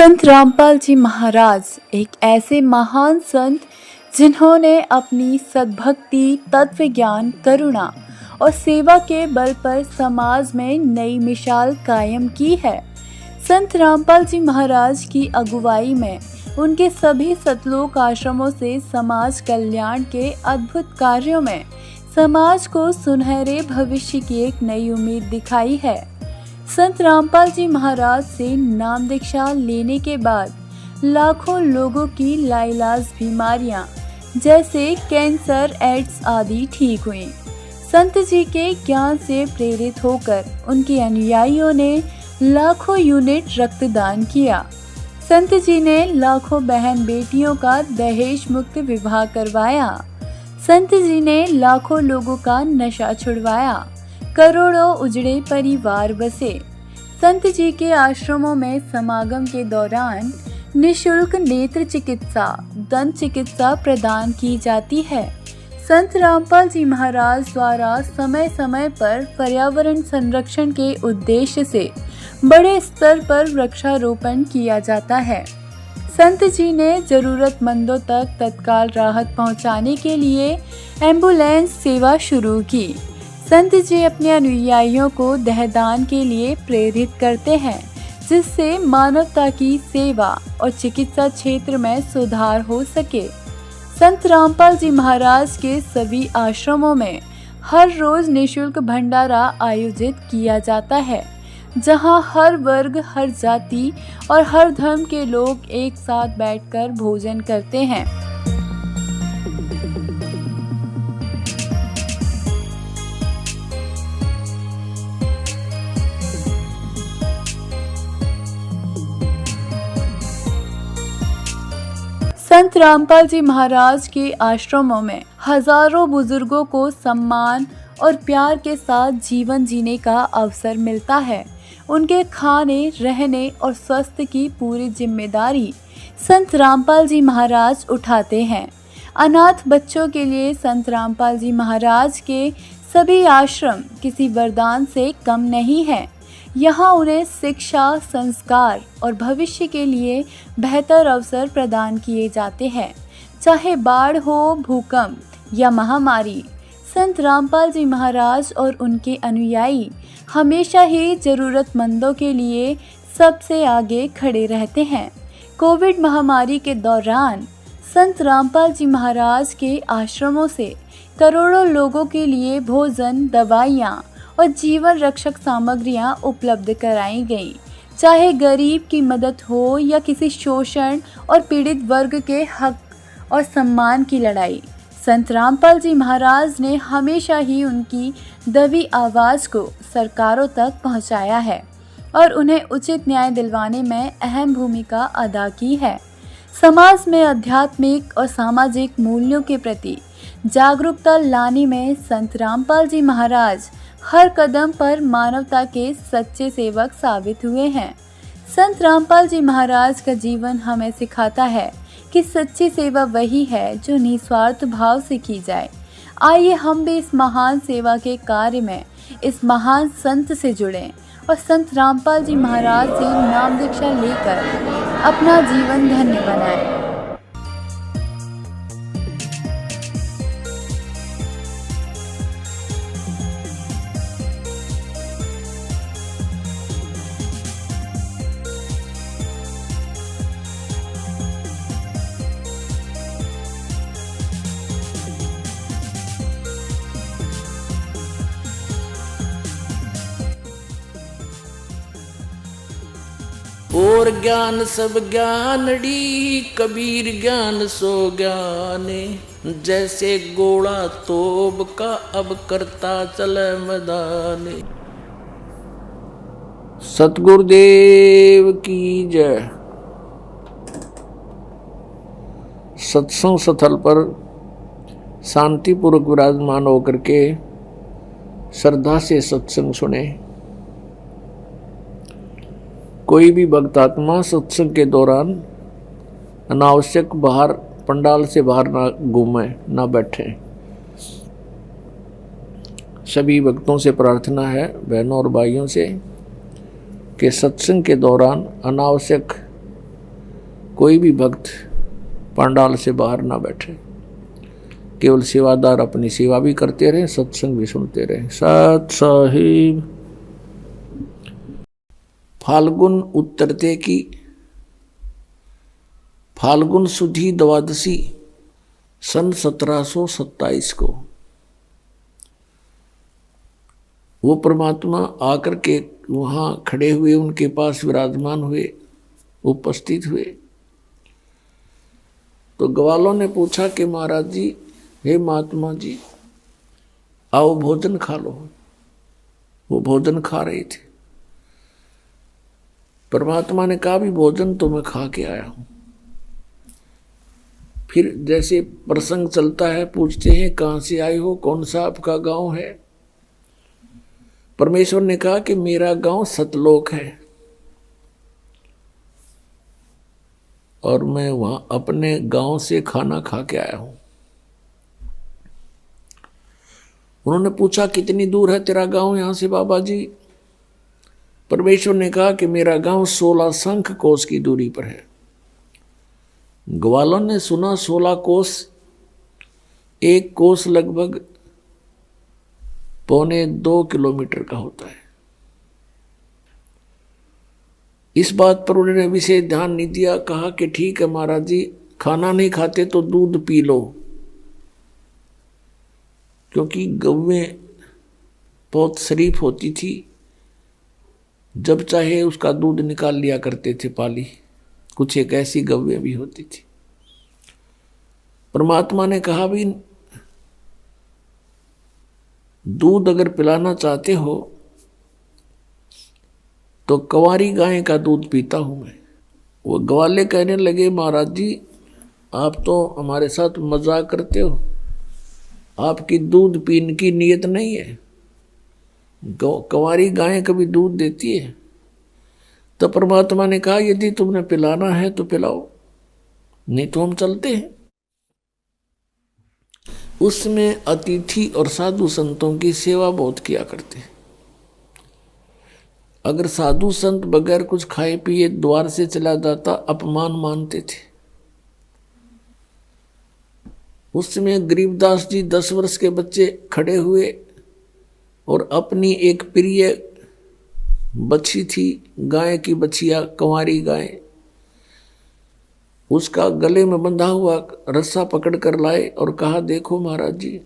संत रामपाल जी महाराज एक ऐसे महान संत जिन्होंने अपनी सद्भक्ति, तत्व ज्ञान, करुणा और सेवा के बल पर समाज में नई मिसाल कायम की है। संत रामपाल जी महाराज की अगुवाई में उनके सभी सतलोक आश्रमों से समाज कल्याण के अद्भुत कार्यों में समाज को सुनहरे भविष्य की एक नई उम्मीद दिखाई है। संत रामपाल जी महाराज से नाम दीक्षा लेने के बाद लाखों लोगों की लाइलाज बीमारियां जैसे कैंसर, एड्स आदि ठीक हुई। संत जी के ज्ञान से प्रेरित होकर उनके अनुयायियों ने लाखों यूनिट रक्तदान किया। संत जी ने लाखों बहन बेटियों का दहेज मुक्त विवाह करवाया। संत जी ने लाखों लोगों का नशा छुड़वाया। करोड़ों उजड़े परिवार बसे। संत जी के आश्रमों में समागम के दौरान निशुल्क नेत्र चिकित्सा, दंत चिकित्सा प्रदान की जाती है। संत रामपाल जी महाराज द्वारा समय समय पर पर्यावरण संरक्षण के उद्देश्य से बड़े स्तर पर वृक्षारोपण किया जाता है। संत जी ने जरूरतमंदों तक तत्काल राहत पहुंचाने के लिए एम्बुलेंस सेवा शुरू की। संत जी अपने अनुयायियों को देहदान के लिए प्रेरित करते हैं, जिससे मानवता की सेवा और चिकित्सा क्षेत्र में सुधार हो सके। संत रामपाल जी महाराज के सभी आश्रमों में हर रोज निशुल्क भंडारा आयोजित किया जाता है, जहां हर वर्ग, हर जाति और हर धर्म के लोग एक साथ बैठकर भोजन करते हैं। संत रामपाल जी महाराज के आश्रमों में हजारों बुजुर्गों को सम्मान और प्यार के साथ जीवन जीने का अवसर मिलता है। उनके खाने, रहने और स्वास्थ्य की पूरी जिम्मेदारी संत रामपाल जी महाराज उठाते हैं। अनाथ बच्चों के लिए संत रामपाल जी महाराज के सभी आश्रम किसी वरदान से कम नहीं हैं। यहाँ उन्हें शिक्षा, संस्कार और भविष्य के लिए बेहतर अवसर प्रदान किए जाते हैं। चाहे बाढ़ हो, भूकंप या महामारी, संत रामपाल जी महाराज और उनके अनुयायी हमेशा ही जरूरतमंदों के लिए सबसे आगे खड़े रहते हैं। कोविड महामारी के दौरान संत रामपाल जी महाराज के आश्रमों से करोड़ों लोगों के लिए भोजन, दवाइयाँ और जीवन रक्षक सामग्रियां उपलब्ध कराई गई। चाहे गरीब की मदद हो या किसी शोषण और पीड़ित वर्ग के हक और सम्मान की लड़ाई, संत रामपाल जी महाराज ने हमेशा ही उनकी दबी आवाज़ को सरकारों तक पहुंचाया है और उन्हें उचित न्याय दिलवाने में अहम भूमिका अदा की है। समाज में आध्यात्मिक और सामाजिक मूल्यों के प्रति जागरूकता लाने में संत रामपाल जी महाराज हर कदम पर मानवता के सच्चे सेवक साबित हुए हैं। संत रामपाल जी महाराज का जीवन हमें सिखाता है कि सच्ची सेवा वही है जो निस्वार्थ भाव से की जाए। आइए हम भी इस महान सेवा के कार्य में इस महान संत से जुड़ें और संत रामपाल जी महाराज से नाम दीक्षा लेकर अपना जीवन धन्य बनाएं। और ज्ञान सब ज्ञानड़ी, कबीर ज्ञान सो ज्ञाने। जैसे गोड़ा तोब का अब करता चले मैदाने। सतगुरुदेव की जय। सत्संग स्थल पर शांतिपूर्वक विराजमान होकर के श्रद्धा से सत्संग सुने। कोई भी भक्तात्मा सत्संग के दौरान अनावश्यक बाहर पंडाल से बाहर ना घूमे, ना बैठे। सभी भक्तों से प्रार्थना है, बहनों और भाइयों से, कि सत्संग के दौरान अनावश्यक कोई भी भक्त पंडाल से बाहर ना बैठे, केवल सेवादार अपनी सेवा भी करते रहे, सत्संग भी सुनते रहे। सत साहिब। फाल्गुन उत्तरते की फाल्गुन सुधी द्वादशी सन 1727 को वो परमात्मा आकर के वहाँ खड़े हुए, उनके पास विराजमान हुए, उपस्थित हुए। तो ग्वालों ने पूछा कि महाराज जी, हे महात्मा जी, आओ भोजन खा लो। वो भोजन खा रहे थे। परमात्मा ने कहा भी भोजन तो मैं खा के आया हूं। फिर जैसे प्रसंग चलता है, पूछते हैं कहां से आए हो, कौन सा आपका गांव है। परमेश्वर ने कहा कि मेरा गांव सतलोक है और मैं वहां अपने गांव से खाना खा के आया हूं। उन्होंने पूछा कितनी दूर है तेरा गांव यहां से बाबा जी। परमेश्वर ने कहा कि मेरा गांव 16 शंख कोस की दूरी पर है। ग्वालों ने सुना 16 कोस, एक कोस लगभग 1.25 किलोमीटर का होता है। इस बात पर उन्होंने विशेष ध्यान नहीं दिया। कहा कि ठीक है महाराज जी, खाना नहीं खाते तो दूध पी लो, क्योंकि गौएं बहुत शरीफ होती थी, जब चाहे उसका दूध निकाल लिया करते थे पाली। कुछ एक ऐसी गौएं भी होती थी। परमात्मा ने कहा भी दूध अगर पिलाना चाहते हो तो कंवारी गाय का दूध पीता हूं मैं। वो ग्वाले कहने लगे महाराज जी, आप तो हमारे साथ मजाक करते हो, आपकी दूध पीने की नीयत नहीं है। कंवारी गाय कभी दूध देती है? तो परमात्मा ने कहा यदि तुमने पिलाना है तो पिलाओ, नहीं तो हम चलते हैं। उसमें अतिथि और साधु संतों की सेवा बहुत किया करते हैं। अगर साधु संत बगैर कुछ खाए पिए द्वार से चला जाता, अपमान मानते थे। उस समय गरीबदास जी 10 वर्ष के बच्चे खड़े हुए और अपनी एक प्रिय बच्ची थी, गाय की बच्चिया, कंवारी गाय, उसका गले में बंधा हुआ रस्सा पकड़ कर लाए और कहा देखो महाराज जी,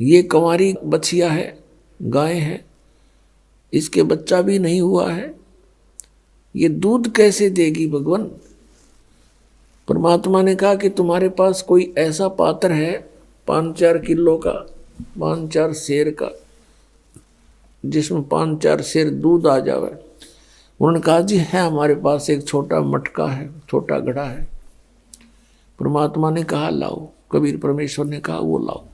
ये कंवारी बच्चिया है, गाय है, इसके बच्चा भी नहीं हुआ है, ये दूध कैसे देगी भगवान। परमात्मा ने कहा कि तुम्हारे पास कोई ऐसा पात्र है 5-4 किलो का, 5-4 सेर का, जिसमें 5-4 सेर दूध आ जावे। उन्होंने कहा जी है, हमारे पास एक छोटा मटका है, छोटा घड़ा है। परमात्मा ने कहा लाओ। कबीर परमेश्वर ने कहा वो लाओ।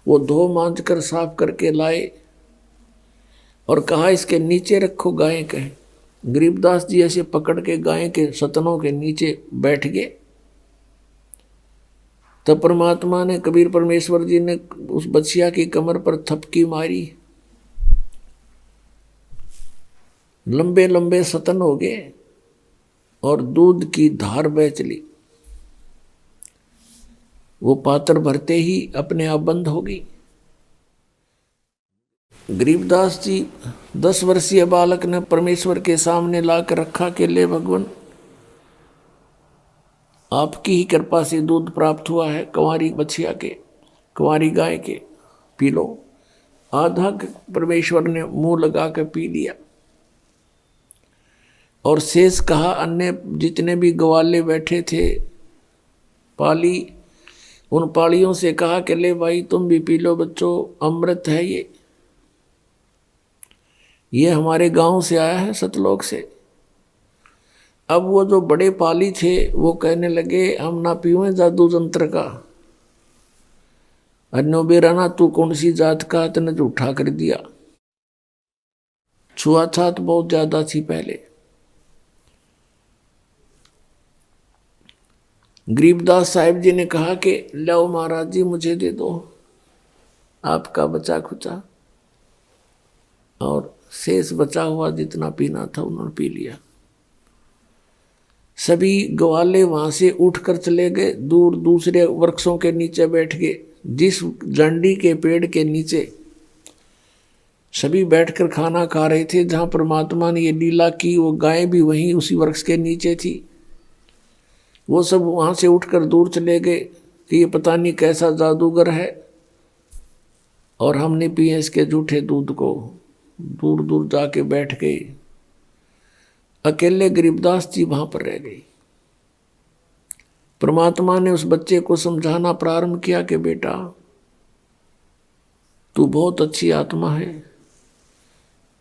वो धो मांझ कर साफ करके लाए और कहा इसके नीचे रखो गाय के। गरीबदास जी ऐसे पकड़ के गाय के सतनों के नीचे बैठ गए। तब परमात्मा ने, कबीर परमेश्वर जी ने उस बच्चिया की कमर पर थपकी मारी, लंबे लंबे सतन हो गए और दूध की धार बह चली। वो पात्र भरते ही अपने आप बंद हो गई। गरीबदास जी 10 वर्षीय बालक ने परमेश्वर के सामने लाकर रखा कि ले भगवान, आपकी ही कृपा से दूध प्राप्त हुआ है कंवारी बछिया के, कंवारी गाय के, पी लो। आधा परमेश्वर ने मुंह लगा के पी लिया और शेष कहा अन्य जितने भी ग्वाले बैठे थे पाली, उन पालियों से कहा कि ले भाई तुम भी पी लो बच्चों, अमृत है ये हमारे गांव से आया है, सतलोक से। अब वो जो बड़े पाली थे वो कहने लगे हम ना पीवें जादू जंत्र का। अन्यो बेराना तू कौन सी जात का, तने झूठा कर दिया। छुआछात बहुत ज्यादा थी पहले। गरीबदास साहिब जी ने कहा कि लो महाराज जी मुझे दे दो आपका बचा खुचा, और शेष बचा हुआ जितना पीना था उन्होंने पी लिया। सभी ग्वाले वहां से उठकर चले गए, दूर दूसरे वृक्षों के नीचे बैठ गए। जिस जंडी के पेड़ के नीचे सभी बैठकर खाना खा रहे थे, जहां परमात्मा ने ये लीला की, वो गाय भी वहीं उसी वृक्ष के नीचे थी। वो सब वहां से उठकर दूर चले गए कि ये पता नहीं कैसा जादूगर है, और हमने पिए इसके जूठे दूध को। दूर दूर जाके बैठ गए। अकेले गरीबदास जी वहां पर रह गई। परमात्मा ने उस बच्चे को समझाना प्रारंभ किया कि बेटा, तू बहुत अच्छी आत्मा है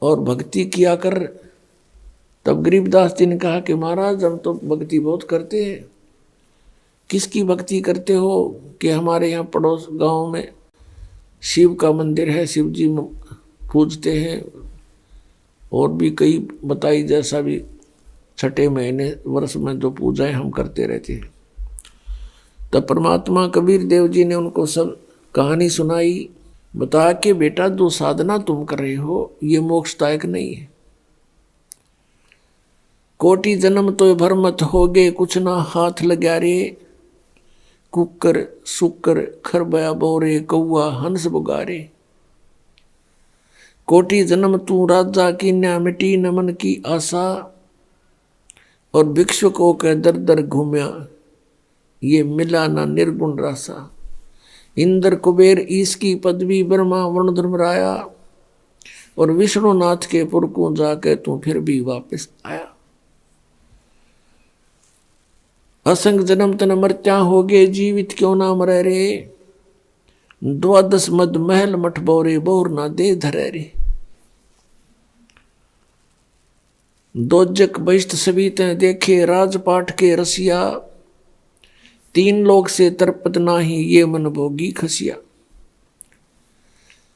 और भक्ति किया कर। तब गरीबदास जी ने कहा कि महाराज, हम तो भक्ति बहुत करते हैं। किसकी भक्ति करते हो? कि हमारे यहाँ पड़ोस गांव में शिव का मंदिर है, शिव जी पूजते हैं, और भी कई बताई जैसा भी छठे महीने वर्ष में जो पूजाएं हम करते रहते हैं। तब परमात्मा कबीर देव जी ने उनको सब कहानी सुनाई, बता के बेटा जो साधना तुम कर रहे हो ये मोक्षदायक नहीं है। कोटि जन्म तो भरमत हो गए, कुछ ना हाथ लगा रे। कुकर सुकर खरबया बोरे, कौआ हंस बुगारे। कोटि जन्म तू राजा की न्या, मिटी न मन की आशा। और भिक्षुकों के दर दर घूमया, ये मिला ना निर्गुण रासा। इंद्र कुबेर ईश की पदवी, ब्रह्मा वरुण धर्मराया। और विष्णुनाथ के पुर को जाके तू फिर भी वापस आया। असंग जन्म तन मर्त्या हो गए, जीवित क्यों ना मरे रे। द्वादश मद महल मठ बोरे, बोर ना दे धरे रे। दोजक बहिष्ठ सभी ते देखे, राजपाट के रसिया। तीन लोग से तरपत नाही, ये मन भोगी खसिया।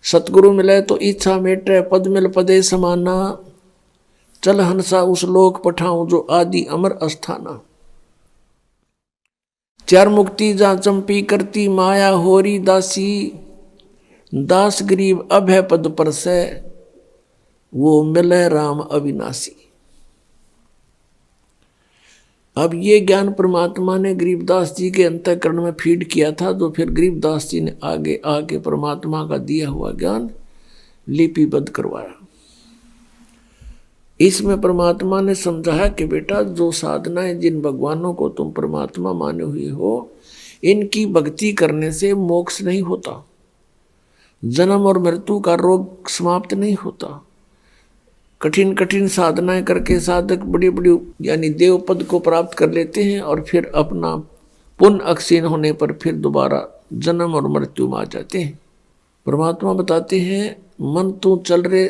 सतगुरु मिले तो इच्छा मेटे, पद मिल पदे समाना। चल हंसा उस लोक पठाऊं, जो आदि अमर अस्थाना। चार मुक्ति जा चंपी करती, माया होरी दासी। दास गरीब अभय पद पर से, वो मिले राम अविनाशी। अब ये ज्ञान परमात्मा ने गरीबदास जी के अंतःकरण में फीड किया था, तो फिर गरीबदास जी ने आगे आके परमात्मा का दिया हुआ ज्ञान लिपिबद्ध करवाया। इसमें परमात्मा ने समझाया कि बेटा, जो साधनाएं जिन भगवानों को तुम परमात्मा माने हुए हो, इनकी भक्ति करने से मोक्ष नहीं होता, जन्म और मृत्यु का रोग समाप्त नहीं होता। कठिन कठिन साधनाएं करके साधक बड़ी बड़ी यानी देव पद को प्राप्त कर लेते हैं, और फिर अपना पुण्य अक्षीण होने पर फिर दोबारा जन्म और मृत्यु में आ जाते हैं। परमात्मा बताते हैं, मन तू चल रे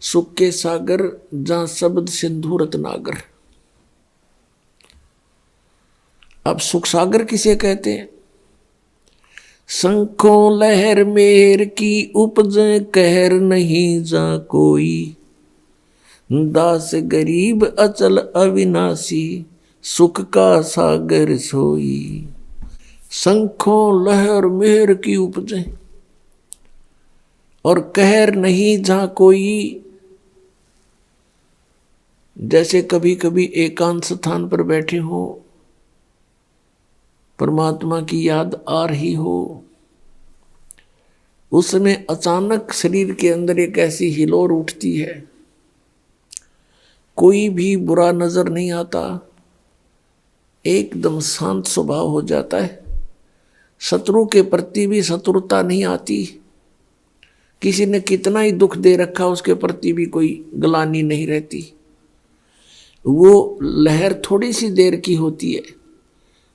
सुख के सागर, जहां शब्द सिंधु रत्नागर। अब सुख सागर किसे कहते हैं? शंखों लहर मेहर की उपज, कहर नहीं जा कोई। दास गरीब अचल अविनाशी, सुख का सागर सोई। शंखों लहर मेहर की उपज, और कहर नहीं जा कोई। जैसे कभी कभी एकांत स्थान पर बैठे हो, परमात्मा की याद आ रही हो, उस समय अचानक शरीर के अंदर एक ऐसी हिलोर उठती है, कोई भी बुरा नजर नहीं आता, एकदम शांत स्वभाव हो जाता है। शत्रु के प्रति भी शत्रुता नहीं आती, किसी ने कितना ही दुख दे रखा उसके प्रति भी कोई ग्लानि नहीं रहती। वो लहर थोड़ी सी देर की होती है,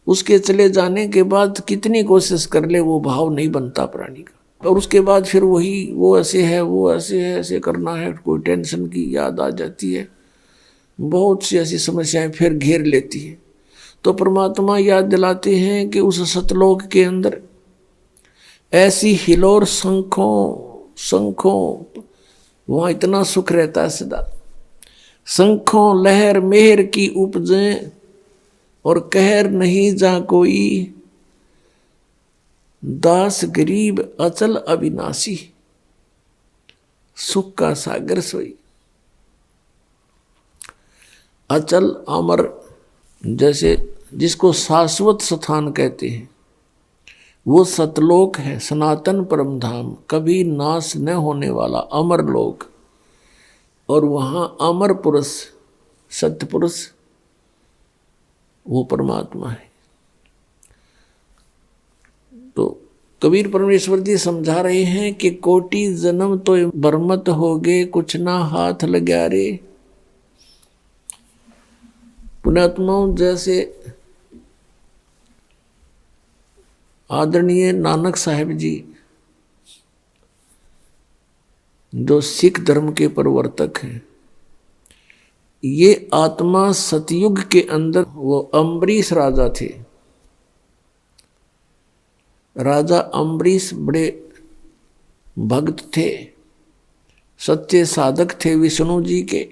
उसके चले जाने के बाद कितनी कोशिश कर ले वो भाव नहीं बनता प्राणी का, और उसके बाद फिर वही वो ऐसे है, वो ऐसे है, ऐसे करना है, कोई टेंशन की याद आ जाती है, बहुत सी ऐसी समस्याएं फिर घेर लेती है। तो परमात्मा याद दिलाते हैं कि उस सतलोक के अंदर ऐसी हिलोर शंखों वहाँ इतना सुख रहता है सदा। शंखों लहर मेहर की उपजें, और कहर नहीं जा कोई। दास गरीब अचल अविनाशी, सुख का सागर सोई। अचल अमर जैसे जिसको शाश्वत स्थान कहते हैं, वो सतलोक है, सनातन परम धाम, कभी नाश न होने वाला अमर लोक। और वहाँ अमर पुरुष, सत्य पुरुष, वो परमात्मा है। तो कबीर परमेश्वर जी समझा रहे हैं कि कोटि जन्म तो बरमत हो गए, कुछ ना हाथ लगा रे। पुण्यात्माओं, जैसे आदरणीय नानक साहिब जी जो सिख धर्म के प्रवर्तक हैं, ये आत्मा सतयुग के अंदर वो अम्बरीश राजा थे। राजा अम्बरीश बड़े भक्त थे, सच्चे साधक थे विष्णु जी के।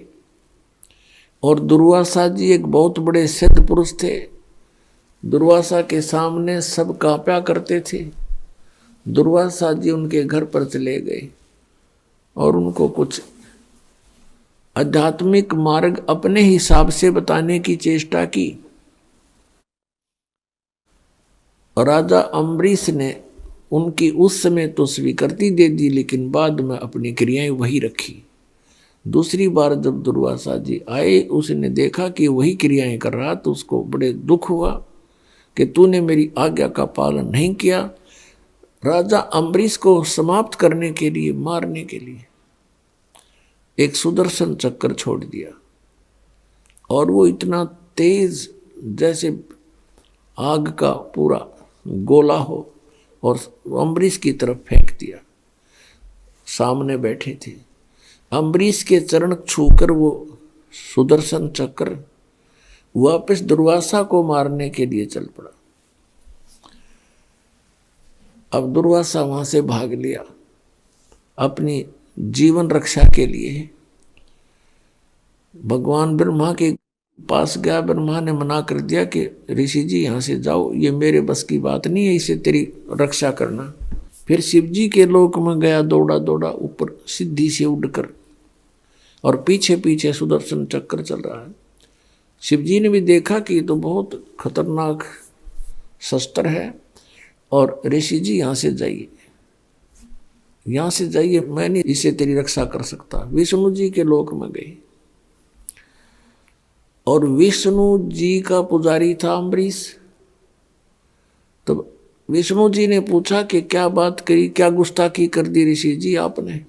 और दुर्वासा जी एक बहुत बड़े सिद्ध पुरुष थे। दुर्वासा के सामने सब कांपा करते थे। दुर्वासा जी उनके घर पर चले गए और उनको कुछ आध्यात्मिक मार्ग अपने हिसाब से बताने की चेष्टा की। और राजा अम्बरीश ने उनकी उस समय तो स्वीकृति दे दी, लेकिन बाद में अपनी क्रियाएं वही रखी। दूसरी बार जब दुर्वासा जी आए, उसने देखा कि वही क्रियाएं कर रहा, तो उसको बड़े दुख हुआ कि तूने मेरी आज्ञा का पालन नहीं किया। राजा अम्बरीश को समाप्त करने के लिए, मारने के लिए एक सुदर्शन चक्र छोड़ दिया। और वो इतना तेज जैसे आग का पूरा गोला हो, और अम्बरीश की तरफ फेंक दिया। सामने बैठे थे अम्बरीश के चरण छूकर वो सुदर्शन चक्र वापस दुर्वासा को मारने के लिए चल पड़ा। अब दुर्वासा वहां से भाग लिया अपनी जीवन रक्षा के लिए। भगवान ब्रह्मा के पास गया, ब्रह्मा ने मना कर दिया कि ऋषि जी यहाँ से जाओ, ये मेरे बस की बात नहीं है, इसे तेरी रक्षा करना। फिर शिव जी के लोक में गया, दौड़ा दौड़ा ऊपर सिद्धि से उड़कर, और पीछे पीछे सुदर्शन चक्र चल रहा है। शिव जी ने भी देखा कि ये तो बहुत खतरनाक शस्त्र है, और ऋषि जी यहाँ से जाइए, यहाँ से जाइए, मैं नहीं इसे तेरी रक्षा कर सकता। विष्णु जी के लोक में गए, और विष्णु जी का पुजारी था अम्बरीश। तो विष्णु जी ने पूछा कि क्या बात करी, क्या गुस्ताखी कर दी ऋषि जी आपने।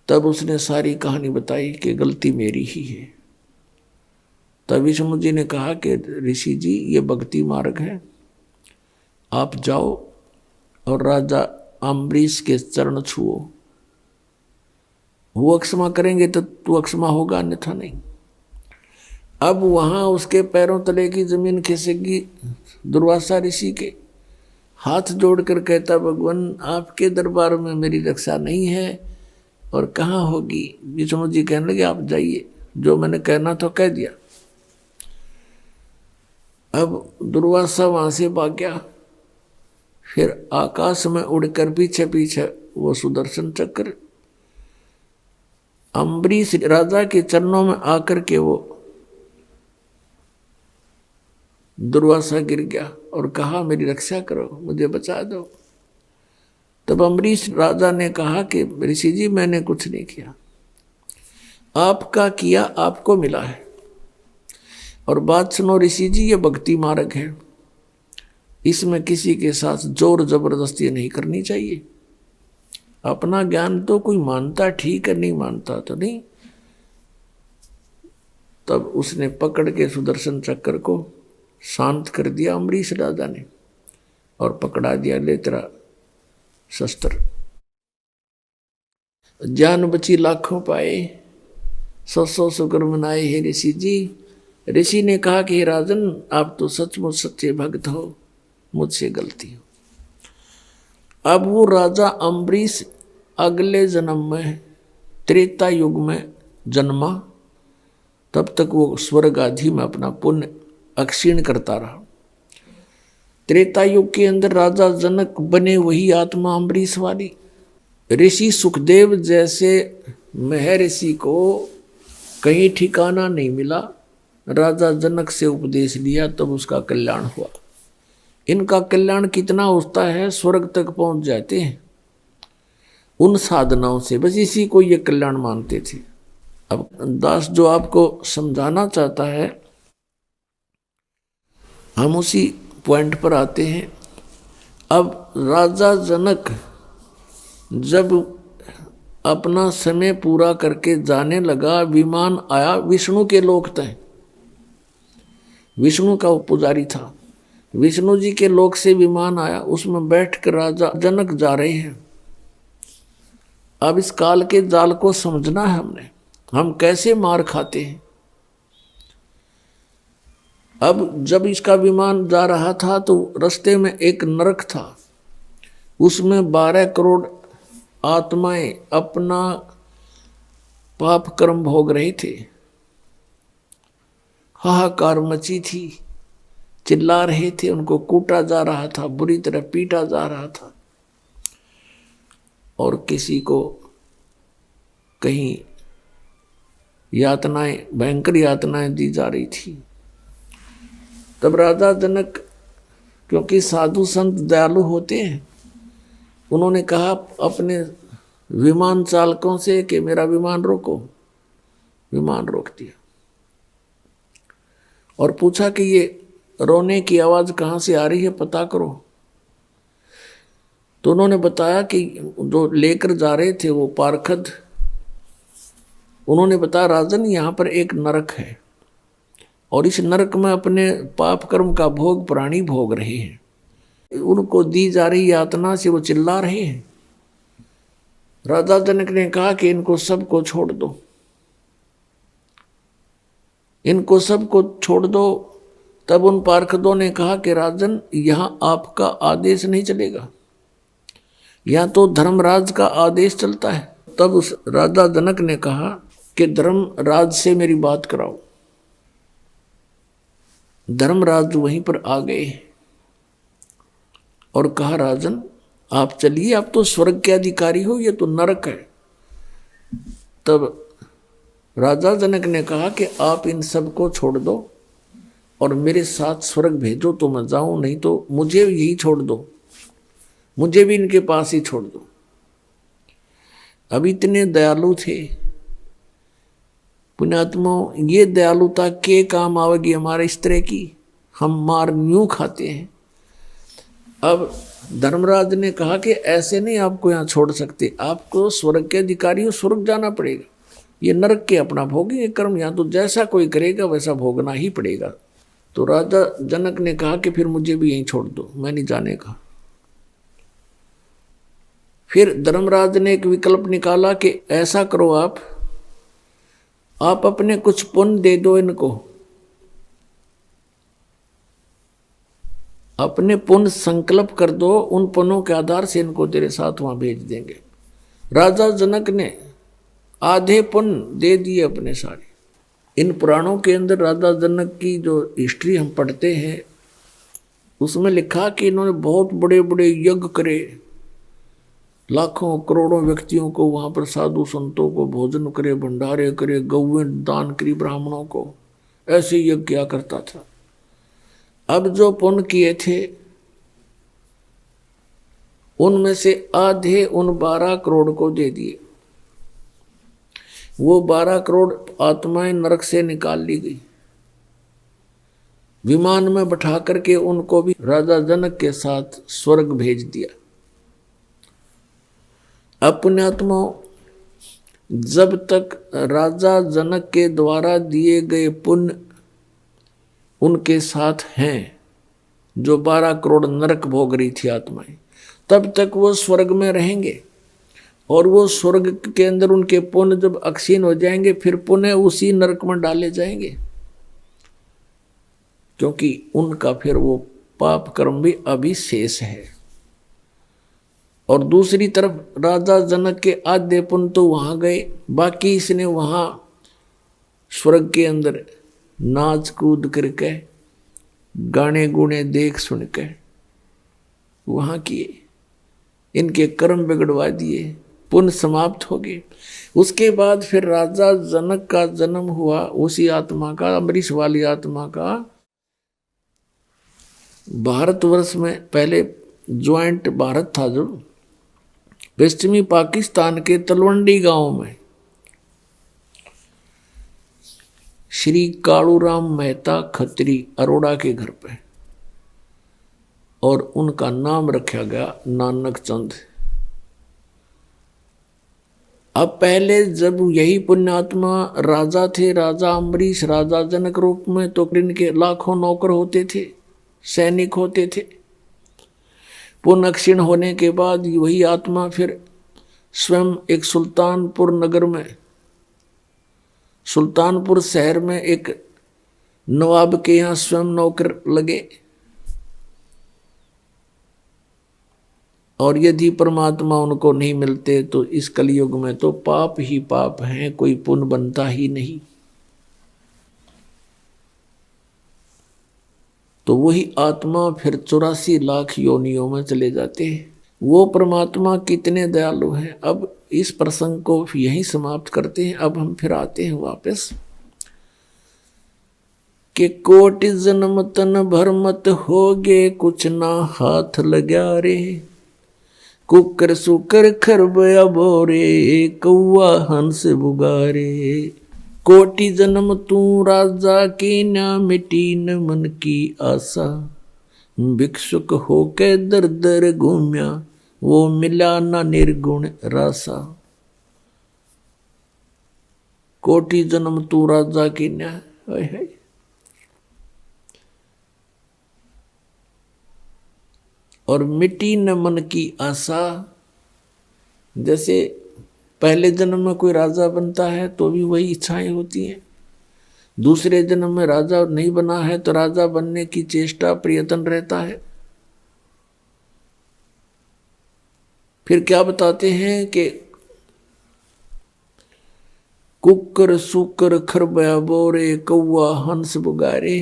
तब उसने सारी कहानी बताई कि गलती मेरी ही है। तब विष्णु जी ने कहा कि ऋषि जी, ये भक्ति मार्ग है, आप जाओ और राजा अम्बरीश के चरण छुओ, वो अक्षमा करेंगे तो तू अक्षमा होगा, अन्यथा नहीं। अब वहां उसके पैरों तले की जमीन खिसकी। दुर्वासा ऋषि के हाथ जोड़कर कहता, भगवान आपके दरबार में मेरी रक्षा नहीं है, और कहाँ होगी। विष्णु जी कहने लगे, आप जाइए, जो मैंने कहना था कह दिया। अब दुर्वासा वहां से भाग गया। फिर आकाश में उड़कर पीछे पीछे वो सुदर्शन चक्र अम्बरीश राजा के चरणों में आकर के वो दुर्वासा गिर गया और कहा, मेरी रक्षा करो, मुझे बचा दो। तब अम्बरीश राजा ने कहा कि ऋषि जी, मैंने कुछ नहीं किया, आपका किया आपको मिला है। और बात सुनो ऋषि जी, ये भक्ति मार्ग है, इसमें किसी के साथ जोर जबरदस्ती नहीं करनी चाहिए। अपना ज्ञान तो कोई मानता ठीक है, नहीं मानता तो नहीं। तब उसने पकड़ के सुदर्शन चक्र को शांत कर दिया अम्बरीश राजा ने, और पकड़ा दिया, ले तेरा शस्त्र। जान बची लाखों पाए, 100 शुक्र मनाए हे ऋषि जी। ऋषि ने कहा कि हे राजन, आप तो सचमुच सच्चे भक्त हो, मुझसे गलती हो। अब वो राजा अम्बरीश अगले जन्म में त्रेता युग में जन्मा। तब तक वो स्वर्ग आदि में अपना पुण्य अक्षीण करता रहा। त्रेता युग के अंदर राजा जनक बने वही आत्मा अम्बरीश वाली। ऋषि सुखदेव जैसे महर्षि को कहीं ठिकाना नहीं मिला। राजा जनक से उपदेश लिया तब उसका कल्याण हुआ। इनका कल्याण कितना होता है, स्वर्ग तक पहुंच जाते हैं उन साधनाओं से, बस इसी को ये कल्याण मानते थे। अब दास जो आपको समझाना चाहता है, हम उसी पॉइंट पर आते हैं। अब राजा जनक जब अपना समय पूरा करके जाने लगा, विमान आया विष्णु के लोक तक। विष्णु का पुजारी था, विष्णु जी के लोक से विमान आया, उसमें बैठकर राजा जनक जा रहे हैं। अब इस काल के जाल को समझना है हमने, हम कैसे मार खाते हैं। अब जब इसका विमान जा रहा था तो रास्ते में एक नरक था, उसमें 12 करोड़ आत्माएं अपना पाप कर्म भोग रहे थे। हाहाकार मची थी, चिल्ला रहे थे, उनको कूटा जा रहा था, बुरी तरह पीटा जा रहा था, और किसी को कहीं यातनाएं, भयंकर यातनाएं दी जा रही थी। तब राजा जनक, क्योंकि साधु संत दयालु होते हैं, उन्होंने कहा अपने विमान चालकों से कि मेरा विमान रोको। विमान रोक दिया और पूछा कि ये रोने की आवाज कहाँ से आ रही है, पता करो। तो उन्होंने बताया कि जो लेकर जा रहे थे वो पार्षद, उन्होंने बताया राजन यहाँ पर एक नरक है और इस नरक में अपने पाप कर्म का भोग प्राणी भोग रहे हैं, उनको दी जा रही यातना से वो चिल्ला रहे हैं। राजा जनक ने कहा कि इनको सबको छोड़ दो, इनको सबको छोड़ दो। तब उन पार्षदों ने कहा कि राजन यहां आपका आदेश नहीं चलेगा, यहां तो धर्मराज का आदेश चलता है। तब उस राजा जनक ने कहा कि धर्मराज से मेरी बात कराओ। धर्मराज वहीं पर आ गए और कहा राजन आप चलिए, आप तो स्वर्ग के अधिकारी हो, ये तो नरक है। तब राजा जनक ने कहा कि आप इन सबको छोड़ दो और मेरे साथ स्वर्ग भेजो तो मैं जाऊं, नहीं तो मुझे यही छोड़ दो, मुझे भी इनके पास ही छोड़ दो। अब इतने दयालु थे पुण्यात्मा, ये दयालुता के काम आवेगी हमारे इस तरह की, हम मार न्यू खाते हैं। अब धर्मराज ने कहा कि ऐसे नहीं आपको यहाँ छोड़ सकते, आपको स्वर्ग के अधिकारी हो, स्वर्ग जाना पड़ेगा, ये नरक के अपना भोगेंगे कर्म, यहाँ तो जैसा कोई करेगा वैसा भोगना ही पड़ेगा। तो राजा जनक ने कहा कि फिर मुझे भी यहीं छोड़ दो, मैं नहीं जाने का। फिर धर्मराज ने एक विकल्प निकाला कि ऐसा करो, आप अपने कुछ पुण्य दे दो इनको, अपने पुण्य संकल्प कर दो, उन पुण्यों के आधार से इनको तेरे साथ वहां भेज देंगे। राजा जनक ने आधे पुण्य दे दिए अपने सारे। इन पुराणों के अंदर राजा जनक की जो हिस्ट्री हम पढ़ते हैं उसमें लिखा कि इन्होंने बहुत बड़े बड़े यज्ञ करे, लाखों करोड़ों व्यक्तियों को वहां पर साधु संतों को भोजन करे, भंडारे करे, गौवें दान करी ब्राह्मणों को, ऐसे यज्ञ किया करता था। अब जो पुण्य किए थे उनमें से आधे उन 12 करोड़ को दे दिए। वो 12 करोड़ आत्माएं नरक से निकाल ली गई, विमान में बैठा करके उनको भी राजा जनक के साथ स्वर्ग भेज दिया। अब पुण्यात्मा, जब तक राजा जनक के द्वारा दिए गए पुण्य उनके साथ हैं, जो 12 करोड़ नरक भोग रही थी आत्माएं, तब तक वो स्वर्ग में रहेंगे। और वो स्वर्ग के अंदर उनके पुण्य जब अक्षीण हो जाएंगे फिर पुण्य उसी नरक में डाले जाएंगे, क्योंकि उनका फिर वो पाप कर्म भी अभी शेष है। और दूसरी तरफ राजा जनक के आधे पुण्य तो वहां गए, बाकी इसने वहां स्वर्ग के अंदर नाच कूद करके, गाने गुणे देख सुन के वहां किए, इनके कर्म बिगड़वा दिए, पुण्य समाप्त हो गए। उसके बाद फिर राजा जनक का जन्म हुआ, उसी आत्मा का, अम्बरीश वाली आत्मा का। भारतवर्ष में पहले ज्वाइंट भारत था जो, पश्चिमी पाकिस्तान के तलवंडी गांव में श्री कालूराम मेहता खत्री अरोड़ा के घर पे, और उनका नाम रखा गया नानक चंद। अब पहले जब यही पुण्यात्मा राजा थे, राजा अम्बरीश राजा जनक रूप में, तो इनके लाखों नौकर होते थे, सैनिक होते थे। पुण्य क्षीण होने के बाद वही आत्मा फिर स्वयं एक सुल्तानपुर नगर में, सुल्तानपुर शहर में एक नवाब के यहाँ स्वयं नौकर लगे। और यदि परमात्मा उनको नहीं मिलते तो इस कलयुग में तो पाप ही पाप हैं, कोई पुण्य बनता ही नहीं। तो वही आत्मा फिर 84 लाख योनियों में चले जाते हैं। वो परमात्मा कितने दयालु हैं। अब इस प्रसंग को यहीं समाप्त करते हैं। अब हम फिर आते हैं वापस कि कोटि जन्म तन भर मत होगे, कुछ ना हाथ लगा रे। कुकर सुकर खरबया बोरे, कौआ हंस बुगारे। कोटि जन्म तू राजा की, न मिटी न मन की आशा। भिक्षुक होके दर दर घूम्या, वो मिला ना निर्गुण रासा। कोटि जन्म तू राजा की न, और मिटी न मन की आशा। जैसे पहले जन्म में कोई राजा बनता है तो भी वही इच्छाएं होती हैं, दूसरे जन्म में राजा नहीं बना है तो राजा बनने की चेष्टा प्रयत्न रहता है। फिर क्या बताते हैं कि कुकर सुकर खरबया बोरे, कौआ हंस बुगारे।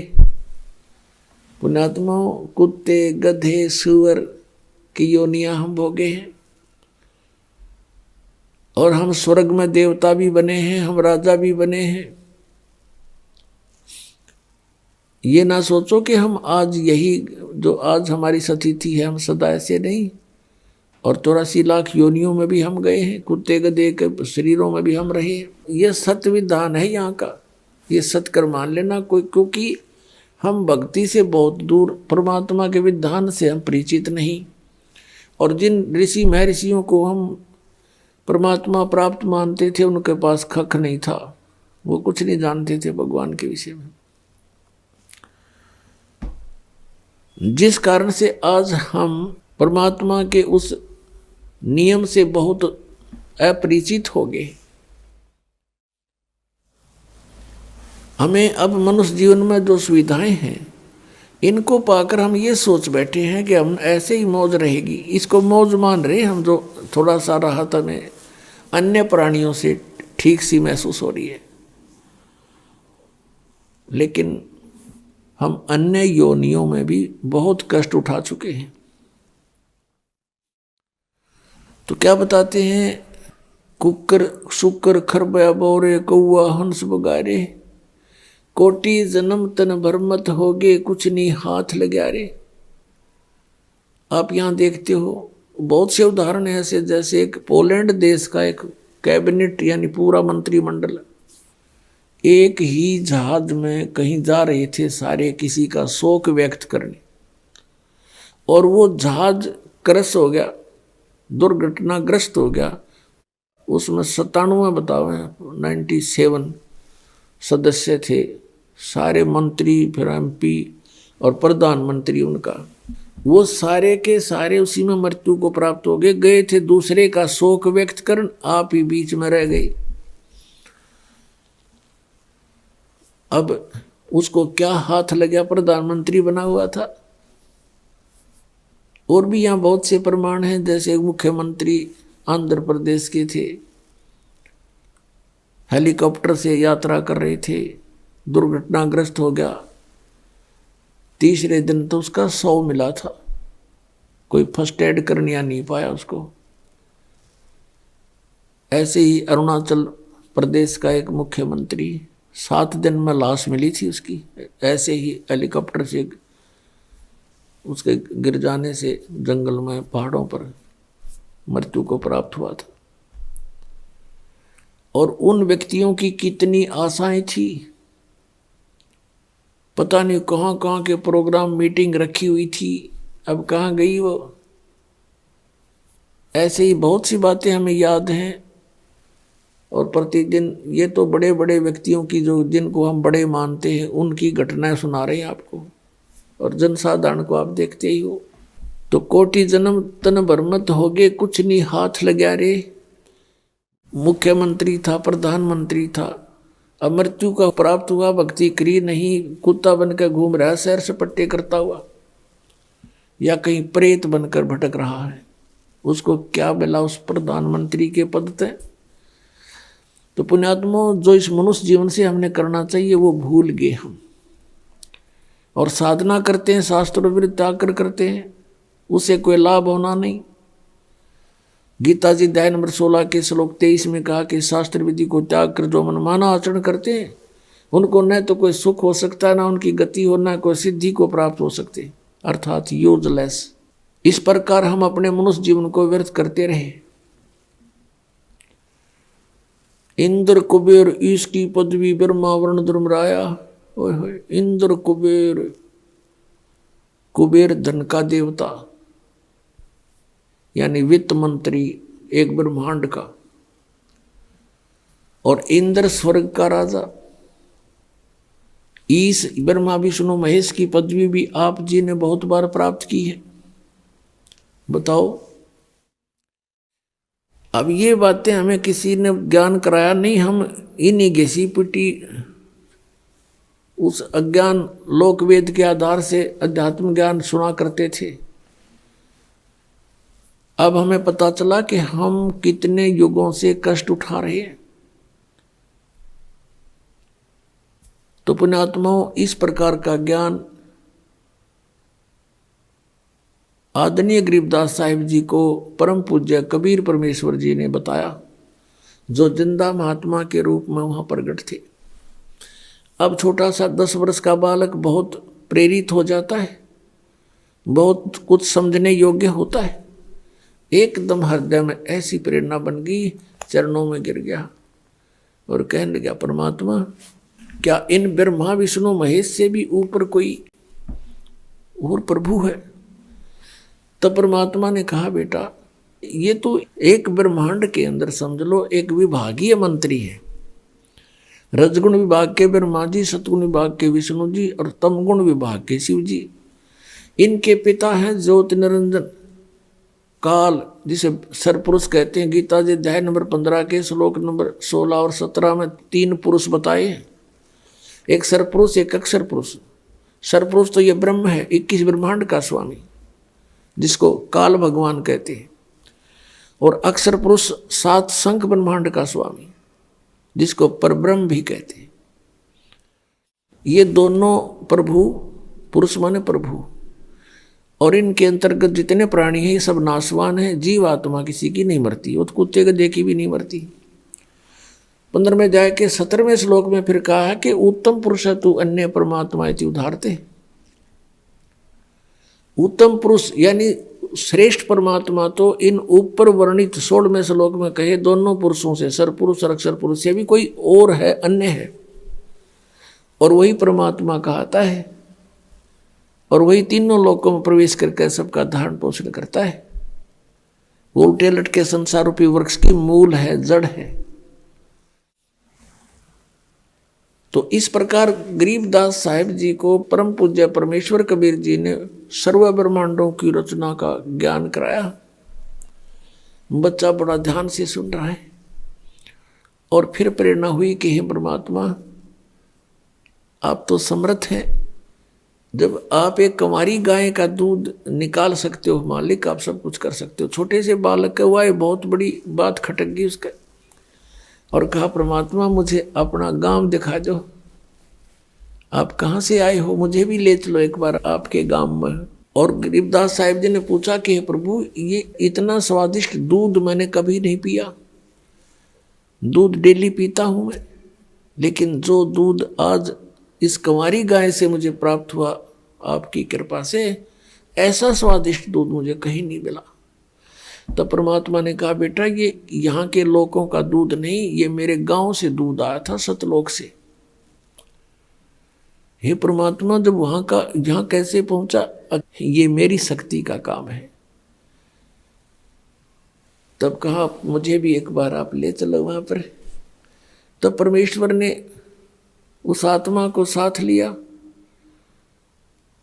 पुण्यात्माओं, कुत्ते गधे सुअर की योनियां हम भोगे हैं, और हम स्वर्ग में देवता भी बने हैं, हम राजा भी बने हैं। ये ना सोचो कि हम आज यही जो आज हमारी स्थिति है हम सदा ऐसे नहीं, और 84 लाख योनियों में भी हम गए हैं, कुत्ते गधे के शरीरों में भी हम रहे हैं। ये सत्य विधान है यहाँ का, ये सत्य मान लेना कोई, क्योंकि हम भक्ति से बहुत दूर, परमात्मा के विधान से हम परिचित नहीं। और जिन ऋषि महर्षियों को हम परमात्मा प्राप्त मानते थे उनके पास खख नहीं था, वो कुछ नहीं जानते थे भगवान के विषय में। जिस कारण से आज हम परमात्मा के उस नियम से बहुत अपरिचित हो गए। हमें अब मनुष्य जीवन में जो सुविधाएं हैं इनको पाकर हम ये सोच बैठे हैं कि हम ऐसे ही मौज रहेगी, इसको मौज मान रहे हम। जो थोड़ा सा राहत हमें अन्य प्राणियों से ठीक सी महसूस हो रही है, लेकिन हम अन्य योनियों में भी बहुत कष्ट उठा चुके हैं। तो क्या बताते हैं, कुकर सुकर खरबया बोरे, कौआ हंस बुगारे। कोटि जन्म तन भर मत होगे, कुछ नहीं हाथ लगा रे। आप यहाँ देखते हो बहुत से उदाहरण ऐसे, जैसे एक पोलैंड देश का एक कैबिनेट यानी पूरा मंत्रिमंडल एक ही जहाज में कहीं जा रहे थे सारे, किसी का शोक व्यक्त करने, और वो जहाज क्रश हो गया, दुर्घटनाग्रस्त हो गया। उसमें 97 बताओ 97 सदस्य थे, सारे मंत्री, फिर MP और प्रधानमंत्री उनका, वो सारे के सारे उसी में मृत्यु को प्राप्त हो गए। गए थे दूसरे का शोक व्यक्त करने, आप ही बीच में रह गए। अब उसको क्या हाथ लग गया, प्रधानमंत्री बना हुआ था। और भी यहाँ बहुत से प्रमाण हैं, जैसे मुख्यमंत्री आंध्र प्रदेश के थे, हेलीकॉप्टर से यात्रा कर रहे थे, दुर्घटनाग्रस्त हो गया। तीसरे दिन तो उसका 100 मिला था, कोई फर्स्ट एड करने नहीं पाया उसको। ऐसे ही अरुणाचल प्रदेश का एक मुख्यमंत्री 7 दिन में लाश मिली थी उसकी, ऐसे ही हेलीकॉप्टर से उसके गिर जाने से जंगल में पहाड़ों पर मृत्यु को प्राप्त हुआ था। और उन व्यक्तियों की कितनी आशाएं थी, पता नहीं कहाँ कहाँ के प्रोग्राम मीटिंग रखी हुई थी, अब कहाँ गई वो। ऐसे ही बहुत सी बातें हमें याद हैं। और प्रतिदिन ये तो बड़े बड़े व्यक्तियों की, जो जिनको हम बड़े मानते हैं, उनकी घटनाएं सुना रहे हैं आपको, और जनसाधारण को आप देखते ही हो। तो कोटि जन्म तन भरमत होगे, कुछ नहीं हाथ लग्या रे। मुख्यमंत्री था, प्रधानमंत्री था, अब मृत्यु का प्राप्त हुआ, भक्ति करी नहीं, कुत्ता बनकर घूम रहा है सैर सपट्टे करता हुआ, या कहीं प्रेत बनकर भटक रहा है। उसको क्या मिला उस प्रधानमंत्री के पद से? तो पुण्यात्मों, जो इस मनुष्य जीवन से हमने करना चाहिए वो भूल गए हम, और साधना करते हैं, शास्त्र विरुद्ध आकर करते हैं, उसे कोई लाभ होना नहीं। गीता जी अध्याय नंबर 16 के श्लोक 23 में कहा कि शास्त्र विधि को त्याग कर जो मनमाना आचरण करते हैं, उनको न तो कोई सुख हो सकता है, ना उनकी गति हो, ना कोई सिद्धि को प्राप्त हो सकते, अर्थात यूजलेस। इस प्रकार हम अपने मनुष्य जीवन को व्यर्थ करते रहे। इंद्र कुबेर ईश की पदवी, ब्रह्मा वर्ण धर्मराया। ओए इंद्र कुबेर, कुबेर धन का देवता यानी वित्त मंत्री एक ब्रह्मांड का, और इंद्र स्वर्ग का राजा। ईश ब्रह्मा विष्णु महेश की पदवी भी आप जी ने बहुत बार प्राप्त की है। बताओ, अब ये बातें हमें किसी ने ज्ञान कराया नहीं, हम इन्हीं घिसी पिटी उस अज्ञान लोकवेद के आधार से अध्यात्म ज्ञान सुना करते थे। अब हमें पता चला कि हम कितने युगों से कष्ट उठा रहे हैं। तो पुण्यात्माओं, इस प्रकार का ज्ञान आदरणीय गरीबदास साहिब जी को परम पूज्य कबीर परमेश्वर जी ने बताया, जो जिंदा महात्मा के रूप में वहां प्रकट थे। अब छोटा सा 10 वर्ष का बालक बहुत प्रेरित हो जाता है, बहुत कुछ समझने योग्य होता है। एकदम हृदय में ऐसी प्रेरणा बन गई, चरणों में गिर गया और कहने लगा, परमात्मा, क्या इन ब्रह्मा विष्णु महेश से भी ऊपर कोई और प्रभु है? तब परमात्मा ने कहा, बेटा, ये तो एक ब्रह्मांड के अंदर समझ लो एक विभागीय मंत्री है। रजगुण विभाग के ब्रह्मा जी, सतगुण विभाग के विष्णु जी, और तमगुण विभाग के शिव जी। इनके पिता हैं ज्योति निरंजन काल, जिसे सरपुरुष कहते हैं। गीता जी अध्याय नंबर 15 के श्लोक नंबर 16 और 17 में 3 पुरुष बताए हैं, एक सरपुरुष, एक अक्षर पुरुष। सरपुरुष तो ये ब्रह्म है, 21 ब्रह्मांड का स्वामी, जिसको काल भगवान कहते हैं, और अक्षर पुरुष 7 संख ब्रह्मांड का स्वामी, जिसको परब्रह्म भी कहते हैं। ये दोनों प्रभु, पुरुष माने प्रभु, और इनके अंतर्गत जितने प्राणी हैं ये सब नाशवान हैं। जीव आत्मा किसी की नहीं मरती, वो तो कुत्ते के देखी भी नहीं मरती। 15वें अध्याय के 17वें श्लोक में फिर कहा है कि उत्तम पुरुष तू अन्य परमात्मा इति उदाहरते। उत्तम पुरुष यानी श्रेष्ठ परमात्मा तो इन ऊपर वर्णित 16वें श्लोक में कहे दोनों पुरुषों से, सरपुरुष और अक्षर पुरुष से भी कोई और है, अन्य है, और वही परमात्मा कहता है, और वही तीनों लोकों में प्रवेश करके सबका धारण पोषण करता है। वो उल्टे लटके संसार रूपी वृक्ष की मूल है, जड़ है। तो इस प्रकार गरीबदास साहिब जी को परम पूज्य परमेश्वर कबीर जी ने सर्व ब्रह्मांडों की रचना का ज्ञान कराया। बच्चा बड़ा ध्यान से सुन रहा है, और फिर प्रेरणा हुई कि हे परमात्मा, आप तो समर्थ हैं। जब आप एक कंवारी गाय का दूध निकाल सकते हो मालिक, आप सब कुछ कर सकते हो। छोटे से बालक का हुआ, बहुत बड़ी बात खटक गई उसका, और कहा, परमात्मा, मुझे अपना गांव दिखा दो। आप कहाँ से आए हो, मुझे भी ले चलो एक बार आपके गांव में। और गरीबदास साहिब जी ने पूछा कि प्रभु, ये इतना स्वादिष्ट दूध मैंने कभी नहीं पिया। दूध डेली पीता हूं मैं, लेकिन जो दूध आज इस कंवारी गाय से मुझे प्राप्त हुआ आपकी कृपा से, ऐसा स्वादिष्ट दूध मुझे कहीं नहीं मिला। तब परमात्मा ने कहा, बेटा ये यहाँ के लोगों का दूध नहीं, ये मेरे गांव से दूध आया था, सतलोक से। हे परमात्मा, जब वहां का यहाँ कैसे पहुंचा, ये मेरी शक्ति का काम है। तब कहा, मुझे भी एक बार आप ले चलो वहां पर। तब परमेश्वर ने उस आत्मा को साथ लिया,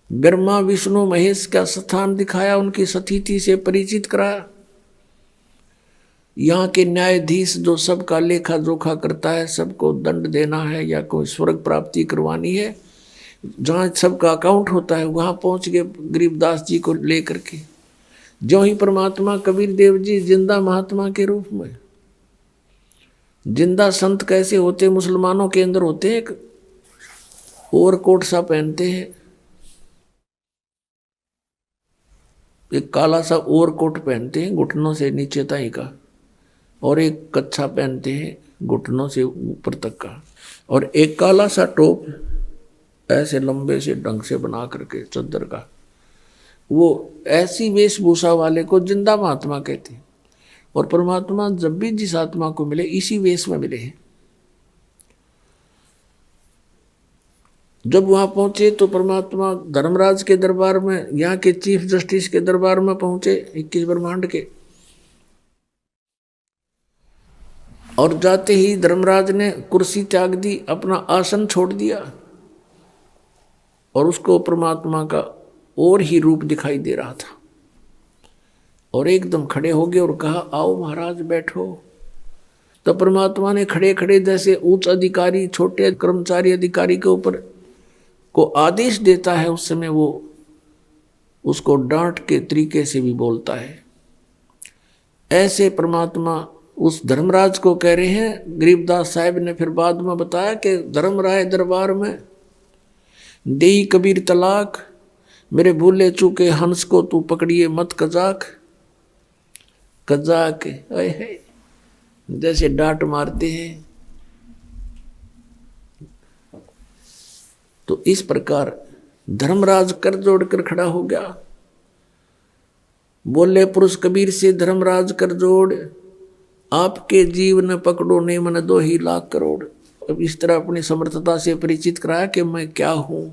ब्रह्मा विष्णु महेश का स्थान दिखाया, उनकी सतीथि से परिचित कराया। यहाँ के न्यायाधीश जो सबका लेखा जोखा करता है, सबको दंड देना है या कोई स्वर्ग प्राप्ति करवानी है, जहाँ सबका अकाउंट होता है, वहाँ पहुँच गए गरीबदास जी को लेकर के। जो ही परमात्मा कबीर देव जी जिंदा महात्मा के रूप में, जिंदा संत कैसे होते, मुसलमानों के अंदर होते हैं, एक ओवरकोट सा पहनते हैं, एक काला सा ओवरकोट पहनते हैं घुटनों से नीचे तक का, और एक कच्छा पहनते हैं घुटनों से ऊपर तक का, और एक काला सा टोप ऐसे लंबे से ढंग से बना करके चद्दर का। वो ऐसी वेशभूषा वाले को जिंदा महात्मा कहते हैं। और परमात्मा जब भी जिस आत्मा को मिले, इसी वेश में मिले हैं। जब वहां पहुंचे तो परमात्मा धर्मराज के दरबार में, यहाँ के चीफ जस्टिस के दरबार में पहुंचे, 21 ब्रह्मांड के। और जाते ही धर्मराज ने कुर्सी त्याग दी, अपना आसन छोड़ दिया, और उसको परमात्मा का और ही रूप दिखाई दे रहा था। और एकदम खड़े हो गए और कहा, आओ महाराज बैठो। तो परमात्मा ने खड़े खड़े, जैसे उच्च अधिकारी छोटे कर्मचारी अधिकारी के ऊपर को आदेश देता है, उस समय वो उसको डांट के तरीके से भी बोलता है। ऐसे परमात्मा उस धर्मराज को कह रहे हैं। गरीबदास साहब ने फिर बाद में बताया कि धर्मराय दरबार में देई कबीर तलाक, मेरे भूले चूके हंस को तू पकड़िए मत कजाक। कजाक है जैसे डांट मारते हैं। तो इस प्रकार धर्मराज कर जोड़कर खड़ा हो गया। बोले पुरुष कबीर से, धर्मराज कर जोड़, आपके जीवन पकड़ो ने मन 2 ही लाख करोड़। अब इस तरह अपनी समर्थता से परिचित कराया कि मैं क्या हूं।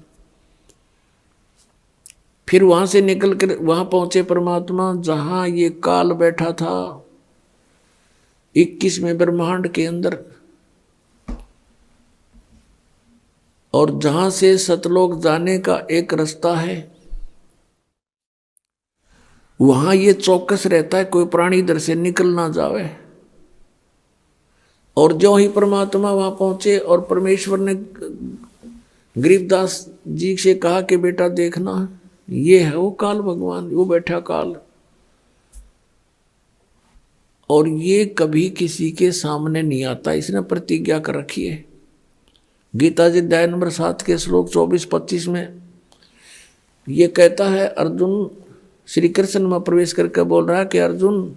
फिर वहां से निकल कर वहां पहुंचे परमात्मा, जहां ये काल बैठा था 21वें ब्रह्मांड के अंदर, और जहां से सतलोक जाने का एक रास्ता है, वहां ये चौकस रहता है कोई प्राणी इधर से निकल ना जावे। और जो ही परमात्मा वहां पहुंचे और परमेश्वर ने गरीबदास जी से कहा कि बेटा देखना, ये है वो काल भगवान, वो बैठा काल, और ये कभी किसी के सामने नहीं आता, इसने प्रतिज्ञा कर रखी है। गीता जी अध्याय नंबर 7 के श्लोक 24-25 में ये कहता है, अर्जुन श्री कृष्ण में प्रवेश करके बोल रहा है कि अर्जुन,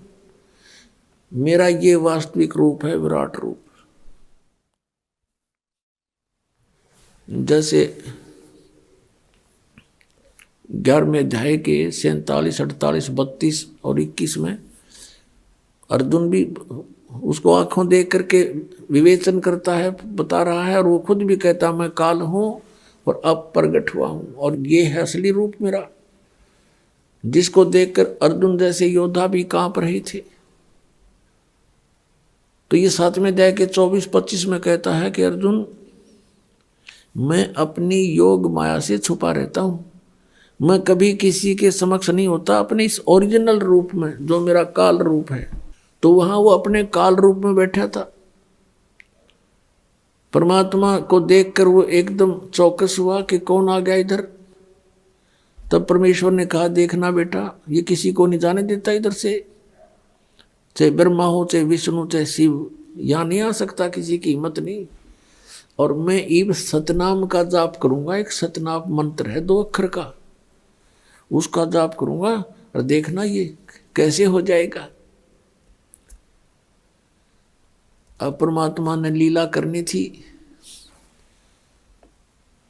मेरा ये वास्तविक रूप है, विराट रूप। जैसे 11वें अध्याय के 47, 48, 32 और 21 में अर्जुन भी उसको आंखों देख करके विवेचन करता है, बता रहा है, और वो खुद भी कहता मैं काल हूं और अब प्रगट हुआ हूं, और ये है असली रूप मेरा, जिसको देखकर अर्जुन जैसे योद्धा भी कांप रहे थे। तो ये 7वें अध्याय के 24-25 में कहता है कि अर्जुन, मैं अपनी योग माया से छुपा रहता हूं, मैं कभी किसी के समक्ष नहीं होता अपने इस ओरिजिनल रूप में, जो मेरा काल रूप है। तो वहां वो अपने काल रूप में बैठा था। परमात्मा को देखकर वो एकदम चौकस हुआ कि कौन आ गया इधर। तब परमेश्वर ने कहा, देखना बेटा, ये किसी को नहीं जाने देता इधर से, चाहे ब्रह्मा हो, चाहे विष्णु, चाहे शिव, यहाँ नहीं आ सकता, किसी की हिम्मत नहीं। और मैं इब सतनाम का जाप करूंगा, एक सतनाम मंत्र है 2 अक्षर का, उसका जाप करूंगा, और देखना ये कैसे हो जाएगा। अब परमात्मा ने लीला करनी थी,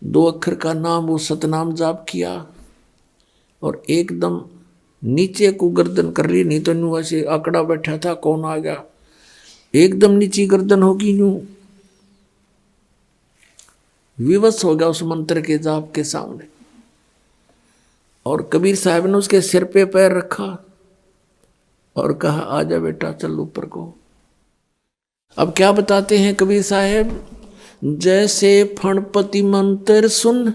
2 अक्षर का नाम वो सतनाम जाप किया और एकदम नीचे को गर्दन कर ली, नहीं तो यूं ऐसे आंकड़ा बैठा था, कौन आ गया, एकदम नीची गर्दन होगी, यूं विवश हो गया उस मंत्र के जाप के सामने। और कबीर साहब ने उसके सिर पे पैर रखा और कहा आजा बेटा चल ऊपर को। अब क्या बताते हैं कबीर साहब, जैसे फणपति मंत्र सुन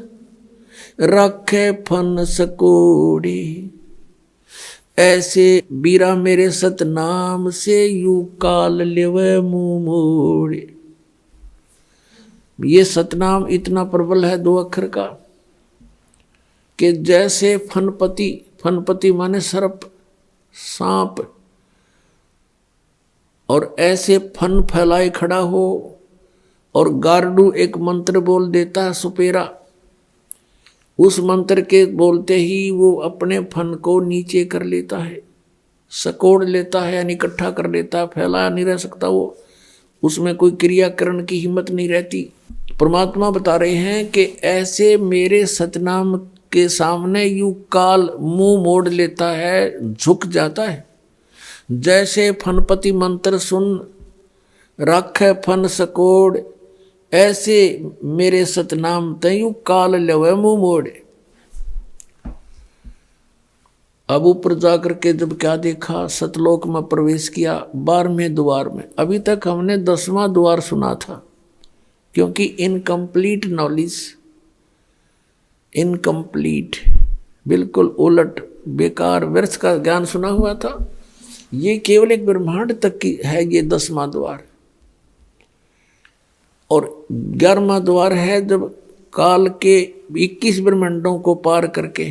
रखे फन सकोड़ी, ऐसे बीरा मेरे सतनाम से यू काल लेवे मुंह मोड़े। ये सतनाम इतना प्रबल है 2 अक्षर का कि जैसे फनपति, फनपति माने सर्प, सांप, और ऐसे फन फैलाए खड़ा हो और गारडू एक मंत्र बोल देता है सुपेरा, उस मंत्र के बोलते ही वो अपने फन को नीचे कर लेता है, सकोड़ लेता है, यानी इकट्ठा कर लेता है, फैलाया नहीं रह सकता वो, उसमें कोई क्रियाकरण की हिम्मत नहीं रहती। परमात्मा बता रहे हैं कि ऐसे मेरे सतनाम के सामने यूं काल मुंह मोड़ लेता है, झुक जाता है। जैसे फनपति मंत्र सुन राखे फन सकोड़, ऐसे मेरे सतनाम तयू काल लवे मुंह मोड़े। अब ऊपर जाकर के जब क्या देखा, सतलोक में प्रवेश किया 12वें द्वार में। अभी तक हमने 10वां द्वार सुना था, क्योंकि इनकम्प्लीट नॉलेज, इनकम्प्लीट बिल्कुल उलट बेकार व्यर्थ का ज्ञान सुना हुआ था। ये केवल एक ब्रह्मांड तक की है ये 10वां द्वार, और 11वां द्वार है जब काल के 21 ब्रह्मांडों को पार करके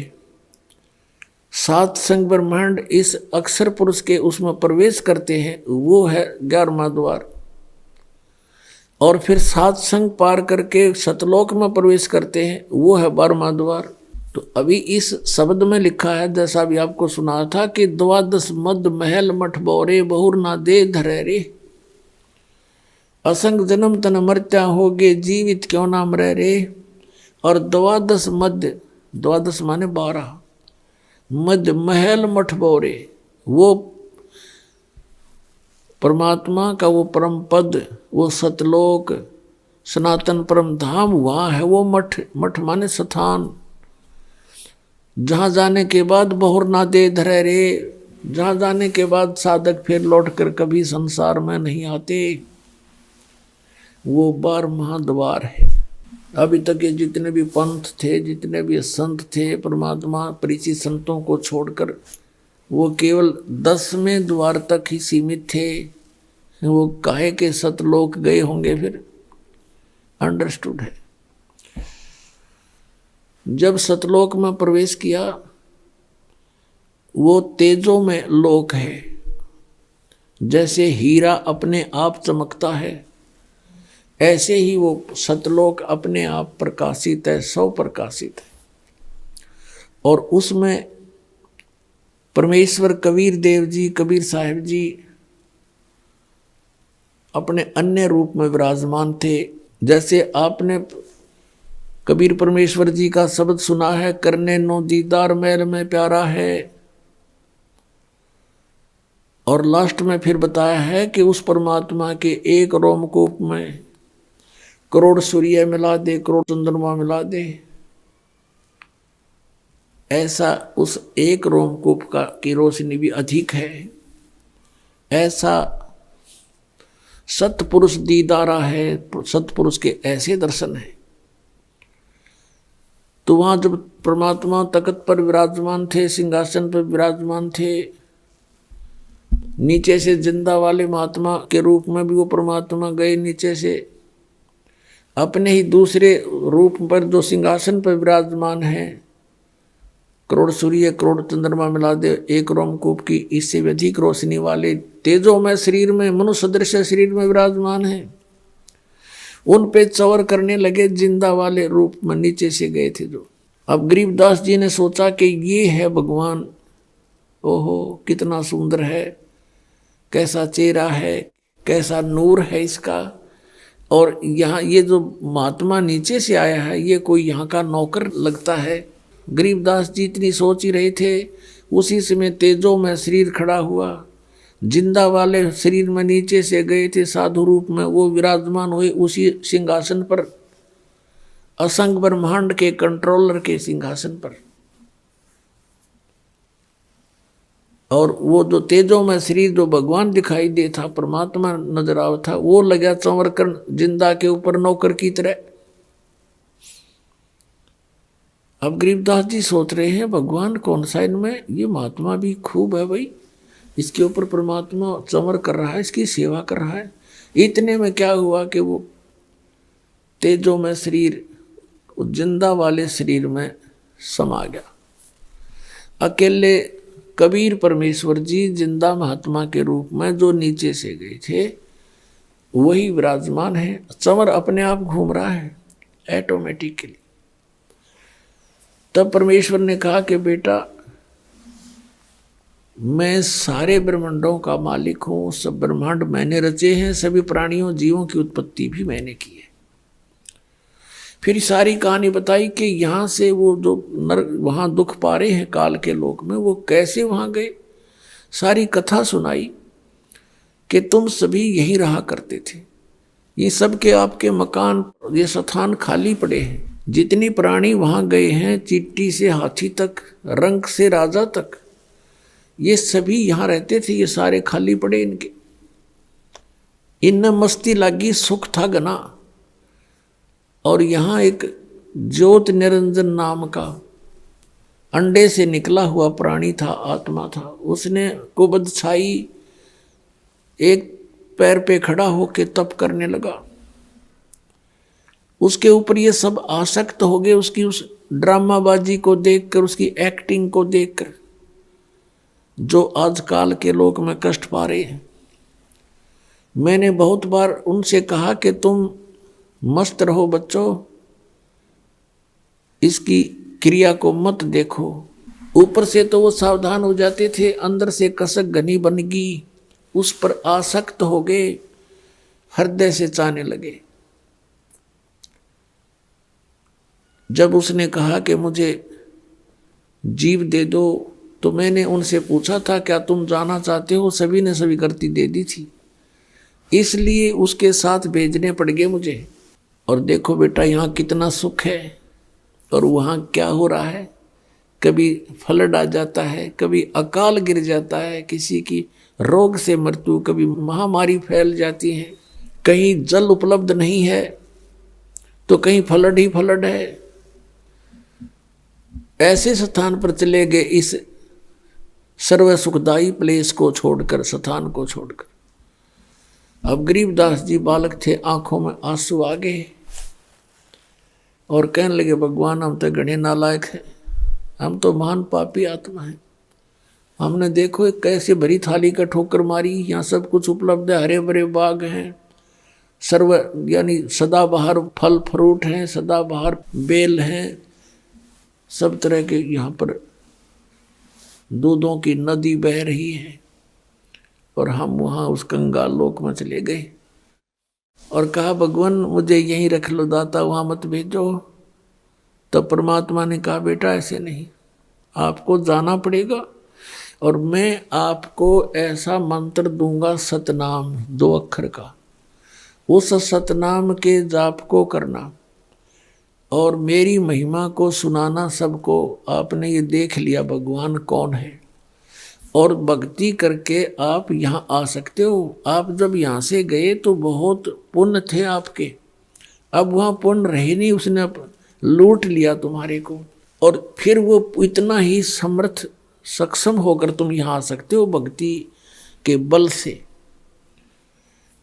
7 संग ब्रह्मांड इस अक्षर पुरुष के उसमें प्रवेश करते हैं, वो है 11वां द्वार। और फिर 7 संग पार करके सतलोक में प्रवेश करते हैं, वो है 12वां द्वार। तो अभी इस शब्द में लिखा है, जैसा भी आपको सुना था, कि 12 मद महल मठ बोरे बहुर ना दे धरे रे, असंग जन्म तन मर्त्या होगे जीवित क्यों नाम रह रे। और 12 मध्य, 12 माने 12, मध्य महल मठ बोरे, वो परमात्मा का वो परम पद, वो सतलोक सनातन परम धाम वहाँ है वो मठ। मठ माने स्थान, जहाँ जाने के बाद बहुर ना दे धरे रे, जहाँ जाने के बाद साधक फिर लौट कर कभी संसार में नहीं आते, वो 12वां द्वार है। अभी तक ये जितने भी पंथ थे, जितने भी संत थे, परमात्मा परिचित संतों को छोड़कर वो केवल 10वें द्वार तक ही सीमित थे। वो काहे के सतलोक गए होंगे फिर, अंडरस्टूड है। जब सतलोक में प्रवेश किया, वो तेजों में लोक है। जैसे हीरा अपने आप चमकता है, ऐसे ही वो सतलोक अपने आप प्रकाशित है, सौ प्रकाशित है। और उसमें परमेश्वर कबीर देव जी, कबीर साहिब जी अपने अन्य रूप में विराजमान थे। जैसे आपने कबीर परमेश्वर जी का शब्द सुना है, करने नो दीदार मैल में प्यारा है। और लास्ट में फिर बताया है कि उस परमात्मा के एक रोमकूप में करोड़ सूर्य मिला दे, करोड़ चंद्रमा मिला दे, ऐसा उस एक रोमकूप का की रोशनी भी अधिक है। ऐसा सतपुरुष दीदारा है, सतपुरुष के ऐसे दर्शन है। तो वहां जब परमात्मा तख्त पर विराजमान थे, सिंहासन पर विराजमान थे, नीचे से जिंदा वाले महात्मा के रूप में भी वो परमात्मा गए नीचे से, अपने ही दूसरे रूप पर जो सिंहासन पर विराजमान है, करोड़ सूर्य करोड़ चंद्रमा मिला दे एक रोमकूप की, इससे भी अधिक रोशनी वाले तेजों में शरीर में, मनुष्य सदृश शरीर में विराजमान है। उन पे चवर करने लगे, जिंदा वाले रूप में नीचे से गए थे जो। अब गरीबदास जी ने सोचा कि ये है भगवान, ओहो कितना सुंदर है, कैसा चेहरा है, कैसा नूर है इसका। और यहाँ ये जो महात्मा नीचे से आया है, ये कोई यहाँ का नौकर लगता है। गरीबदास जी इतनी सोच ही रहे थे, उसी समय तेजो में शरीर खड़ा हुआ। जिंदा वाले शरीर में नीचे से गए थे साधु रूप में, वो विराजमान हुए उसी सिंहासन पर, असंग ब्रह्मांड के कंट्रोलर के सिंहासन पर। और वो जो तेजों में शरीर जो भगवान दिखाई दे था, परमात्मा नजर आव था, वो लगा चंवर कर जिंदा के ऊपर नौकर की तरह। अब गरीबदास जी सोच रहे हैं भगवान कौन सा इनमें, ये महात्मा भी खूब है भाई, इसके ऊपर परमात्मा चंवर कर रहा है, इसकी सेवा कर रहा है। इतने में क्या हुआ कि वो तेजों में शरीर जिंदा वाले शरीर में समा गया। अकेले कबीर परमेश्वर जी जिंदा महात्मा के रूप में जो नीचे से गए थे वही विराजमान है। चंवर अपने आप घूम रहा है ऑटोमेटिकली। तब परमेश्वर ने कहा कि बेटा, मैं सारे ब्रह्मांडों का मालिक हूं, सब ब्रह्मांड मैंने रचे हैं, सभी प्राणियों जीवों की उत्पत्ति भी मैंने की है। फिर सारी कहानी बताई कि यहाँ से वो जो वहाँ दुख पा रहे हैं काल के लोक में, वो कैसे वहाँ गए। सारी कथा सुनाई कि तुम सभी यहीं रहा करते थे, ये सब के आपके मकान, ये स्थान खाली पड़े हैं। जितनी प्राणी वहाँ गए हैं, चींटी से हाथी तक, रंक से राजा तक, ये सभी यहाँ रहते थे, ये सारे खाली पड़े इनके। इनमें मस्ती लगी, सुख था घना। और यहाँ एक ज्योत निरंजन नाम का अंडे से निकला हुआ प्राणी था, आत्मा था। उसने कुबद छाई, एक पैर पे खड़ा होके तप करने लगा। उसके ऊपर ये सब आसक्त हो गए, उसकी उस ड्रामाबाजी को देखकर, उसकी एक्टिंग को देखकर, जो आजकल के लोग में कष्ट पा रहे हैं। मैंने बहुत बार उनसे कहा कि तुम मस्त रहो बच्चों, इसकी क्रिया को मत देखो। ऊपर से तो वो सावधान हो जाते थे, अंदर से कसक घनी बन गई, उस पर आसक्त हो गए, हृदय से चाहने लगे। जब उसने कहा कि मुझे जीव दे दो, तो मैंने उनसे पूछा था क्या तुम जाना चाहते हो, सभी ने सभी करती दे दी थी, इसलिए उसके साथ भेजने पड़ गए मुझे। और देखो बेटा, यहाँ कितना सुख है और वहाँ क्या हो रहा है। कभी फ्लड आ जाता है, कभी अकाल गिर जाता है, किसी की रोग से मृत्यु, कभी महामारी फैल जाती है, कहीं जल उपलब्ध नहीं है तो कहीं फ्लड ही फ्लड है। ऐसे स्थान पर चले गए, इस सर्व सुखदायी प्लेस को छोड़कर, स्थान को छोड़कर। अब गरीबदास जी बालक थे, आंखों में आंसू आ गए और कहने लगे भगवान हम तो घने नालायक हैं, हम तो महान पापी आत्मा हैं। हमने देखो एक कैसे भरी थाली का ठोकर मारी, यहाँ सब कुछ उपलब्ध है, हरे भरे बाग हैं, सर्व यानी सदाबहार फल फ्रूट हैं, सदाबहार बेल हैं, सब तरह के यहाँ पर दूधों की नदी बह रही है। और हम वहाँ उस कंगाल लोक में चले गए और कहा भगवान मुझे यहीं रख लो दाता, वहाँ मत भेजो। तब परमात्मा ने कहा बेटा ऐसे नहीं, आपको जाना पड़ेगा और मैं आपको ऐसा मंत्र दूंगा सतनाम, 2 अक्षर का, उस सतनाम के जाप को करना और मेरी महिमा को सुनाना सबको। आपने ये देख लिया भगवान कौन है और भक्ति करके आप यहाँ आ सकते हो। आप जब यहाँ से गए तो बहुत पुण्य थे आपके, अब वहाँ पुण्य रहे नहीं, उसने अब लूट लिया तुम्हारे को। और फिर वो इतना ही समर्थ सक्षम होकर तुम यहाँ आ सकते हो भक्ति के बल से।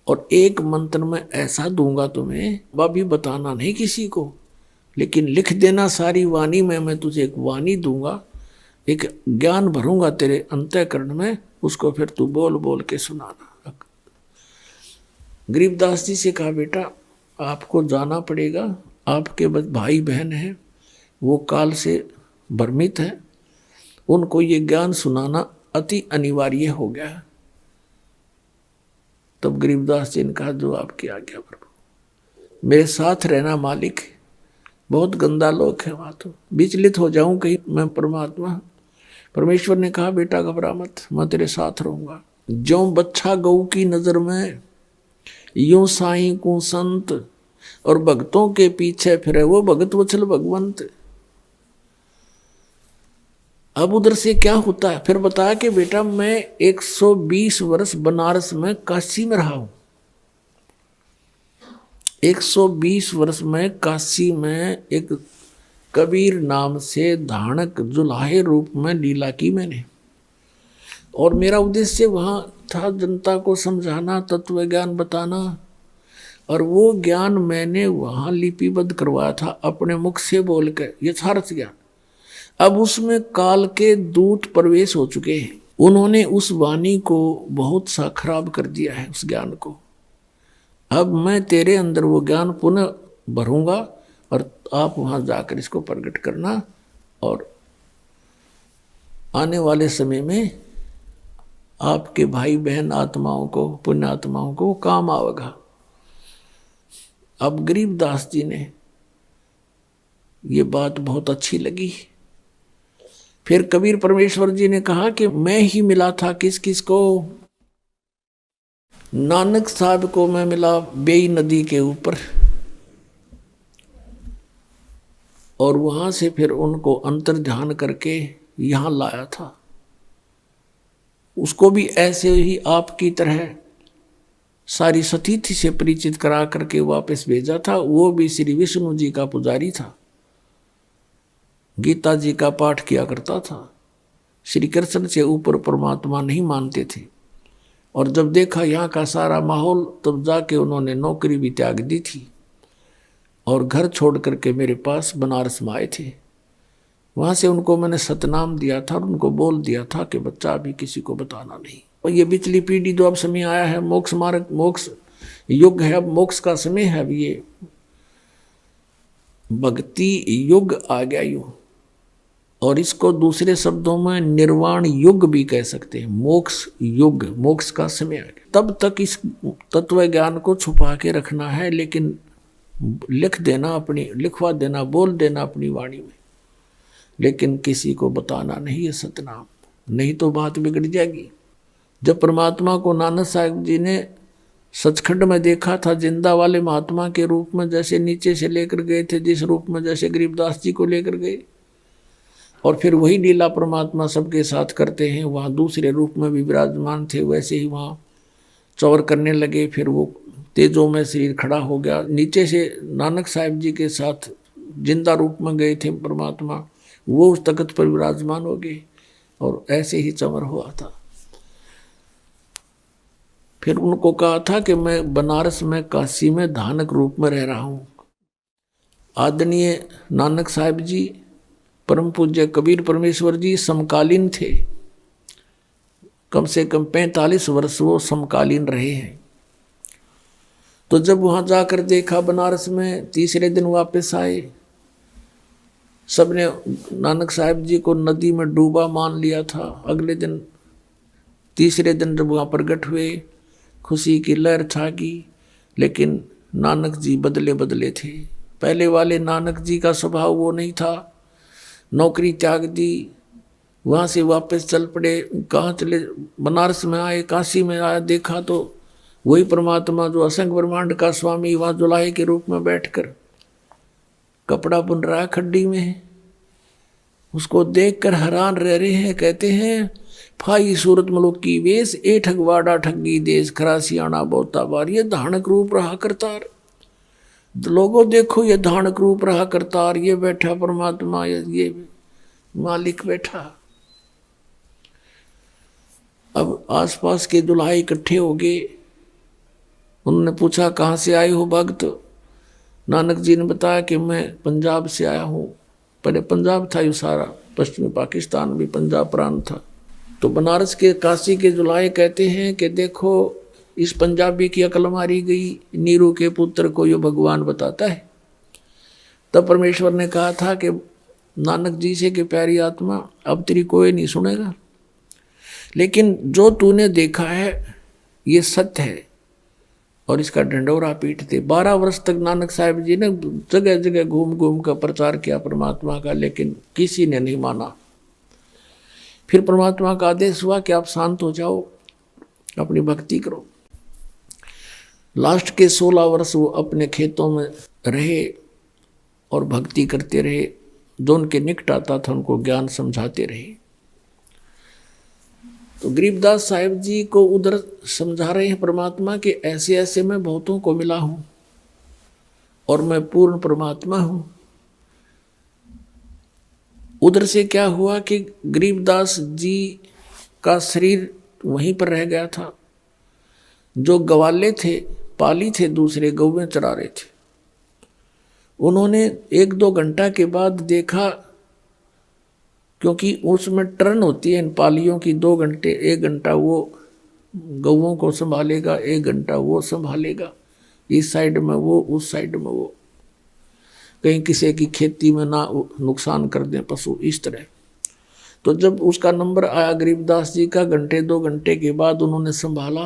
और एक मंत्र में ऐसा दूंगा तुम्हें, वह भी बताना नहीं किसी को, लेकिन लिख देना सारी वाणी में। मैं तुझे एक वाणी दूंगा, एक ज्ञान भरूंगा तेरे अंतःकरण में, उसको फिर तू बोल बोल के सुनाना। गरीबदास जी से कहा बेटा आपको जाना पड़ेगा, आपके भाई बहन हैं, वो काल से भ्रमित है, उनको ये ज्ञान सुनाना अति अनिवार्य हो गया। तब गरीबदास जी ने कहा, जो आपकी आज्ञा प्रभु, मेरे साथ रहना मालिक। बहुत गंदा लोग है वहाँ, तो विचलित हो जाऊं कहीं मैं परमात्मा। परमेश्वर ने कहा, बेटा घबरा मत, मैं तेरे साथ रहूंगा। ज्यों बच्छा गऊ की नजर में, यूं साईं को संत, और भक्तों के पीछे फिरे वो भगत वत्सल भगवंत। अब उधर से क्या होता है, फिर बताया कि बेटा मैं 120 वर्ष बनारस में काशी में रहा हूं। 120 वर्ष में काशी में एक कबीर नाम से धानक जुलाहे रूप में लीला की मैंने, और मेरा उद्देश्य वहाँ था जनता को समझाना, तत्व ज्ञान बताना, और वो ज्ञान मैंने वहाँ लिपिबद्ध करवाया था अपने मुख से बोल कर, यथार्थ ज्ञान। अब उसमें काल के दूत प्रवेश हो चुके हैं, उन्होंने उस वाणी को बहुत सा खराब कर दिया है, उस ज्ञान को। अब मैं तेरे अंदर वो ज्ञान पुनः भरूंगा, और आप वहाँ जाकर इसको प्रकट करना, और आने वाले समय में आपके भाई बहन आत्माओं को, पुण्य आत्माओं को काम आवेगा। अब गरीबदास जी ने ये बात बहुत अच्छी लगी। फिर कबीर परमेश्वर जी ने कहा कि मैं ही मिला था किस किस को, नानक साहब को मैं मिला बेई नदी के ऊपर, और वहां से फिर उनको अंतर ध्यान करके यहां लाया था। उसको भी ऐसे ही आपकी तरह सारी सतीथि से परिचित करा करके वापस भेजा था। वो भी श्री विष्णु जी का पुजारी था, गीता जी का पाठ किया करता था, श्री कृष्ण से ऊपर परमात्मा नहीं मानते थे। और जब देखा यहाँ का सारा माहौल, तब जाके उन्होंने नौकरी भी त्याग दी थी और घर छोड़ करके मेरे पास बनारस में आए थे। वहाँ से उनको मैंने सतनाम दिया था और उनको बोल दिया था कि बच्चा अभी किसी को बताना नहीं। और ये पिछली पीढ़ी जो अब समय आया है, मोक्ष मार्ग, मोक्ष युग है, अब मोक्ष का समय है, अब ये भक्ति युग आ गया युग, और इसको दूसरे शब्दों में निर्वाण युग भी कह सकते हैं। मोक्ष युग, मोक्ष का समय आ गया। तब तक इस तत्व ज्ञान को छुपा के रखना है, लेकिन लिख देना, अपनी लिखवा देना, बोल देना अपनी वाणी में, लेकिन किसी को बताना नहीं है सतनाम, नहीं तो बात बिगड़ जाएगी। जब परमात्मा को नानक साहब जी ने सचखंड में देखा था, जिंदा वाले महात्मा के रूप में, जैसे नीचे से लेकर गए थे, जिस रूप में जैसे गरीबदास जी को लेकर गए, और फिर वही लीला परमात्मा सबके साथ करते हैं, वहाँ दूसरे रूप में भी विराजमान थे, वैसे ही वहाँ चौर करने लगे। फिर वो तेजों में शरीर खड़ा हो गया, नीचे से नानक साहब जी के साथ जिंदा रूप में गए थे परमात्मा, वो उस तख्त पर विराजमान हो गए, और ऐसे ही चमर हुआ था। फिर उनको कहा था कि मैं बनारस में, काशी में धानक रूप में रह रहा हूँ। आदरणीय नानक साहब जी, परम पूज्य कबीर परमेश्वर जी समकालीन थे, कम से कम 45 वर्ष वो समकालीन रहे हैं। तो जब वहाँ जाकर देखा बनारस में, तीसरे दिन वापस आए, सबने नानक साहब जी को नदी में डूबा मान लिया था। अगले दिन, तीसरे दिन जब वहाँ प्रकट हुए, खुशी की लहर छागी, लेकिन नानक जी बदले बदले थे। पहले वाले नानक जी का स्वभाव वो नहीं था। नौकरी त्याग दी, वहाँ से वापस चल पड़े। कहाँ चले? बनारस में आए, काशी में आया, देखा तो वही परमात्मा जो असंख्य ब्रह्मांड का स्वामी वहाँ जुलाहे के रूप में बैठकर कपड़ा बुन रहा है खड्डी में, उसको देखकर हैरान रह रहे हैं। कहते हैं, फाई सूरत मलुक की वेश, ए ठगवाड़ा ठगी देश, खरासियाना बोता बार, ये धानक रूप रहा करतार। लोगों देखो, ये धानक रूप रहा करतार, ये बैठा परमात्मा, ये मालिक बैठा। अब आसपास के दुल्हा इकट्ठे हो गए। उन्होंने पूछा, कहाँ से आए हो भक्त? नानक जी ने बताया कि मैं पंजाब से आया हूँ। पहले पंजाब था ये सारा, पश्चिमी पाकिस्तान भी पंजाब प्रांत था। तो बनारस के, काशी के जुलाहे कहते हैं कि देखो, इस पंजाबी की अकल मारी गई, नीरू के पुत्र को ये भगवान बताता है। तब परमेश्वर ने कहा था कि नानक जी से कि प्यारी आत्मा, अब तेरी कोई नहीं सुनेगा, लेकिन जो तूने देखा है ये सत्य है, और इसका ढंडोरा पीटते। 12 वर्ष तक नानक साहिब जी ने जगह जगह घूम घूम कर प्रचार किया परमात्मा का, लेकिन किसी ने नहीं माना। फिर परमात्मा का आदेश हुआ कि आप शांत हो जाओ, अपनी भक्ति करो। लास्ट के 16 वर्ष वो अपने खेतों में रहे और भक्ति करते रहे। जो उनके निकट आता था उनको ज्ञान समझाते रहे। तो गरीबदास साहिब जी को उधर समझा रहे हैं परमात्मा कि ऐसे ऐसे मैं बहुतों को मिला हूं और मैं पूर्ण परमात्मा हूं। उधर से क्या हुआ कि गरीबदास जी का शरीर वहीं पर रह गया था। जो गवाले थे, पाली थे, दूसरे गौवें चरा रहे थे। उन्होंने 1-2 घंटा के बाद देखा, क्योंकि उसमें टर्न होती है इन पालियों की, 2 घंटे, 1 घंटा वो गौवों को संभालेगा, 1 घंटा वो संभालेगा, इस साइड में वो, उस साइड में वो, कहीं किसी की खेती में ना नुकसान कर दें पशु, इस तरह। तो जब उसका नंबर आया गरीबदास जी का, 1-2 घंटे के बाद उन्होंने संभाला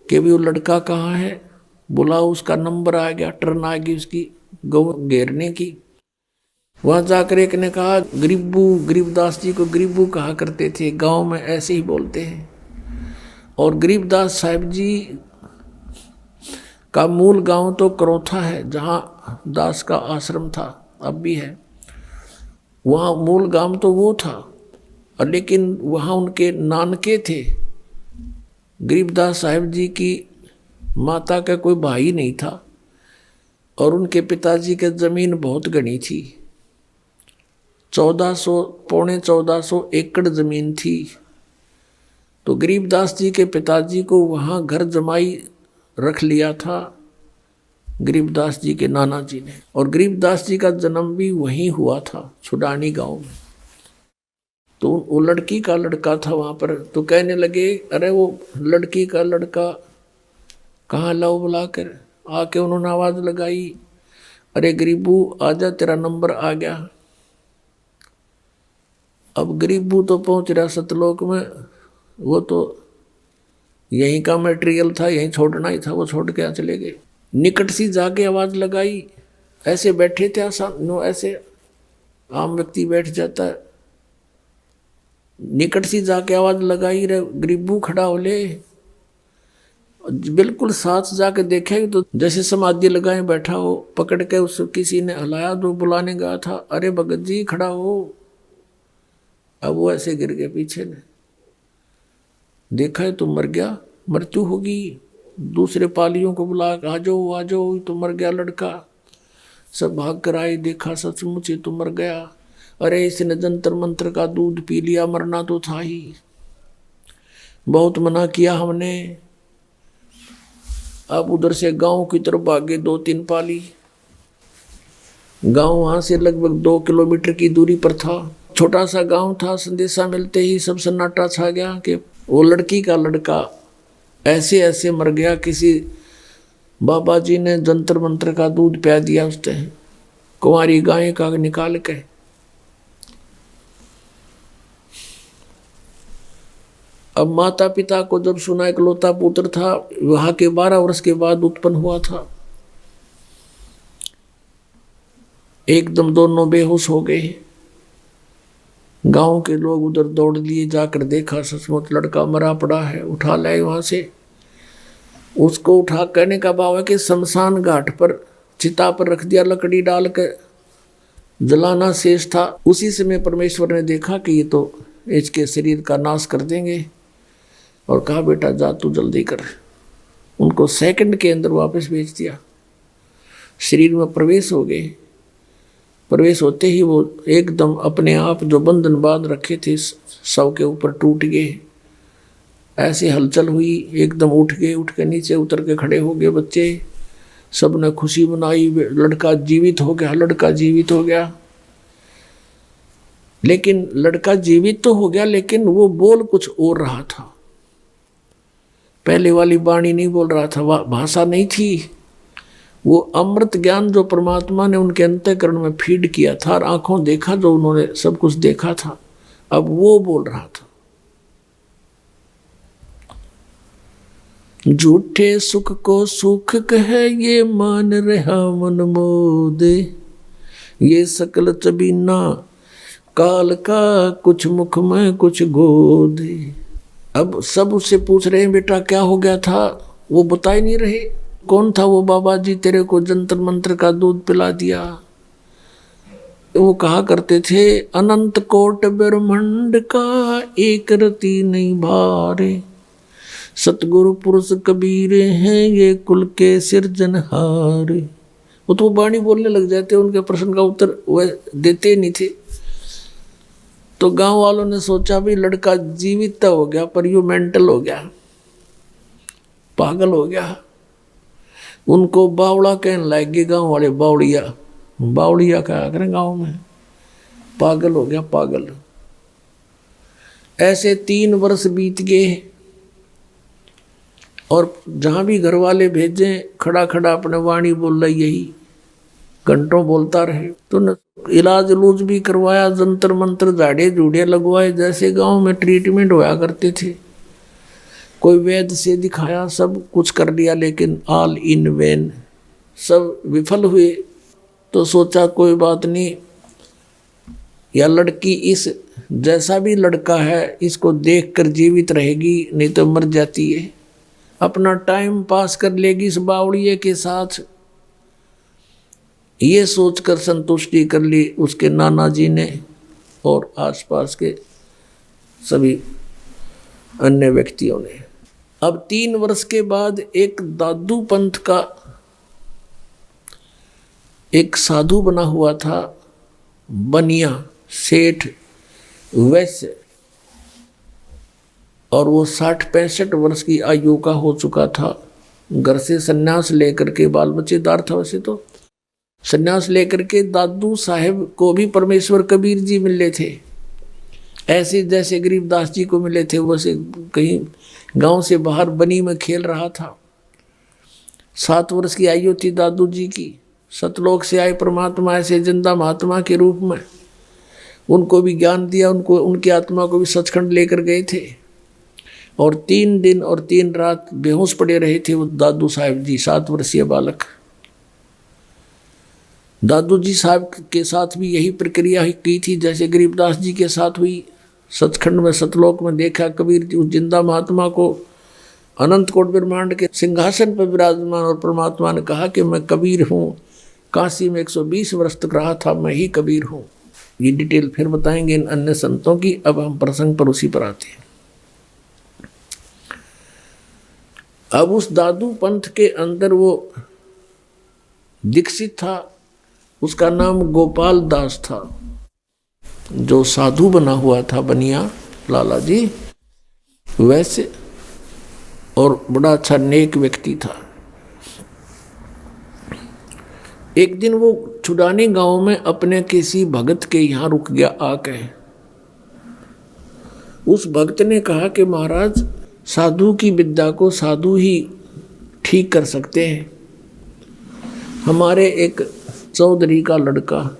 कि भी वो लड़का कहाँ है। बोला, उसका नंबर आ गया, टर्न आ गई उसकी गौ घेरने की। वहां जाकर एक ने कहा, गरीबू, गरीबदास जी को गरीबू कहा करते थे, गांव में ऐसे ही बोलते हैं। और गरीबदास साहिब जी का मूल गांव तो करोथा है, जहां दास का आश्रम था, अब भी है। वहाँ मूल गांव तो वो था, और लेकिन वहाँ उनके नानके थे। गरीबदास साहिब जी की माता का कोई भाई नहीं था और उनके पिताजी के जमीन बहुत घनी थी। 1400 एकड़ जमीन थी। तो गरीबदास जी के पिताजी को वहाँ घर जमाई रख लिया था गरीबदास जी के नाना जी ने। और गरीबदास जी का जन्म भी वहीं हुआ था, छुडानी गांव में। तो वो लड़की का लड़का था वहाँ पर। तो कहने लगे, अरे वो लड़की का लड़का कहाँ लाओ, बुलाकर। आके उन्होंने आवाज़ लगाई, अरे गरीबू आजा, तेरा नंबर आ गया। अब गरीबू तो पहुँच रहा सतलोक में, वो तो यहीं का मटेरियल था, यहीं छोड़ना ही था, वो छोड़ के चले गए। निकट सी जाके आवाज़ लगाई, ऐसे बैठे थे आसान, ऐसे आम व्यक्ति बैठ जाता है। निकट सी जाके आवाज़ लगाई, रे गरीबू खड़ा हो ले। बिल्कुल साथ जाके देखे तो जैसे समाधि लगाए बैठा हो, पकड़ के उस किसी ने हलाया, जो बुलाने गया था, अरे भगत जी खड़ा हो। अब वो ऐसे गिर गए पीछे ने। देखा है तो मर गया, मृत्यु होगी। दूसरे पालियों को बुला, आ जाओ आ जाओ, तो मर गया लड़का। सब भाग कर आए, देखा सचमुच तो मर गया। अरे इसने जंतर मंत्र का दूध पी लिया, मरना तो था ही। बहुत मना किया हमने। अब उधर से गांव की तरफ भागे 2-3 पाली। गांव वहां से लगभग 2 किलोमीटर की दूरी पर था। छोटा सा गांव था। संदेशा मिलते ही सब सन्नाटा छा गया कि वो लड़की का लड़का ऐसे ऐसे मर गया, किसी बाबा जी ने जंतर मंत्र का दूध पिया दिया उसने, कुंवारी गाय का निकाल के। अब माता पिता को जब सुना, इकलौता पुत्र था, वहां के 12 वर्ष के बाद उत्पन्न हुआ था। एकदम दोनों बेहोश हो गए। गांव के लोग उधर दौड़ लिए, जाकर देखा सचमुच लड़का मरा पड़ा है। उठा लाए वहां से। उसको उठा, कहने का भाव है कि शमशान घाट पर चिता पर रख दिया, लकड़ी डाल कर जलाना शेष था। उसी समय परमेश्वर ने देखा कि ये तो इसके शरीर का नाश कर देंगे, और कहा बेटा जा तू जल्दी कर। उनको सेकंड के अंदर वापस भेज दिया। शरीर में प्रवेश हो गए। प्रवेश होते ही वो एकदम अपने आप जो बंधन बांध रखे थे शव के ऊपर टूट गए। ऐसी हलचल हुई, एकदम उठ गए। उठ के नीचे उतर के खड़े हो गए बच्चे। सब ने खुशी मनाई, लड़का जीवित हो गया, लड़का जीवित हो गया। लेकिन लड़का जीवित तो हो गया, लेकिन वो बोल कुछ और रहा था। पहले वाली वाणी नहीं बोल रहा था, भाषा नहीं थी। वो अमृत ज्ञान जो परमात्मा ने उनके अंतःकरण में फीड किया था, और आंखों देखा जो उन्होंने सब कुछ देखा था, अब वो बोल रहा था। झूठे सुख को सुख कहे ये मान रहा मन मोदे, ये सकल चबीना काल का कुछ मुख में कुछ गोदे। अब सब उससे पूछ रहे हैं बेटा क्या हो गया था, वो बता ही नहीं रहे कौन था वो बाबा जी तेरे को जंतर मंत्र का दूध पिला दिया। वो कहा करते थे अनंत कोट ब्रह्मांड का एक रति नहीं भारे, सतगुरु पुरुष कबीर हैं ये कुल के सिरजनहारे। वो तो वाणी बोलने लग जाते, उनके प्रश्न का उत्तर वह देते नहीं थे। तो गांव वालों ने सोचा भी लड़का जीवित तो हो गया पर यू मेंटल हो गया, पागल हो गया। उनको बावड़ा कहने लगे गांव वाले, बावड़िया बावड़िया कहा करें गांव में, पागल हो गया पागल। ऐसे 3 वर्ष बीत गए और जहां भी घर वाले भेजे खड़ा खड़ा अपने वाणी बोल रहा, यही घंटों बोलता रहे। तो इलाज लूज भी करवाया, जंतर मंत्र झाड़े झूड़े लगवाए, जैसे गांव में ट्रीटमेंट होया करते थे। कोई वैद्य से दिखाया, सब कुछ कर लिया, लेकिन ऑल इन वेन, सब विफल हुए। तो सोचा कोई बात नहीं, या लड़की इस जैसा भी लड़का है इसको देखकर जीवित रहेगी, नहीं तो मर जाती है, अपना टाइम पास कर लेगी इस बावड़िए के साथ। ये सोचकर संतुष्टि कर ली उसके नाना जी ने और आसपास के सभी अन्य व्यक्तियों ने। अब 3 वर्ष के बाद एक दादू पंथ का एक साधु बना हुआ था, बनिया सेठ वैश्य, और वो 60-65 वर्ष की आयु का हो चुका था। घर से सन्यास लेकर के, बाल बच्चेदार था वैसे तो, सन्यास लेकर के दादू साहेब को भी परमेश्वर कबीर जी मिले थे। ऐसे जैसे गरीबदास जी को मिले थे, वैसे कहीं गांव से बाहर बनी में खेल रहा था। 7 वर्ष की आयु थी दादू जी की। सतलोक से आए परमात्मा ऐसे जिंदा महात्मा के रूप में उनको भी ज्ञान दिया, उनको उनकी आत्मा को भी सचखंड लेकर गए थे। और 3 दिन और 3 रात बेहोश पड़े रहे थे वो दादू साहब जी, 7 वर्षीय बालक। दादू जी साहब के साथ भी यही प्रक्रिया की थी जैसे गरीबदास जी के साथ हुई। सचखंड में सतलोक में देखा कबीर जी उस जिंदा महात्मा को अनंत कोट ब्रह्मांड के सिंहासन पर विराजमान, और परमात्मा ने कहा कि मैं कबीर हूँ, काशी में 120 वर्ष तक रहा था, मैं ही कबीर हूँ। ये डिटेल फिर बताएंगे इन अन्य संतों की। अब हम प्रसंग पर उसी पर आते हैं। अब उस दादू पंथ के अंदर वो दीक्षित था, उसका नाम गोपाल दास था, जो साधु बना हुआ था, बनिया लाला जी वैसे, और बड़ा अच्छा नेक व्यक्ति था। एक दिन वो छुड़ानी गांव में अपने किसी भगत के यहाँ रुक गया आके। उस भक्त ने कहा कि महाराज, साधु की विद्या को साधु ही ठीक कर सकते हैं। हमारे एक चौधरी का लड़का,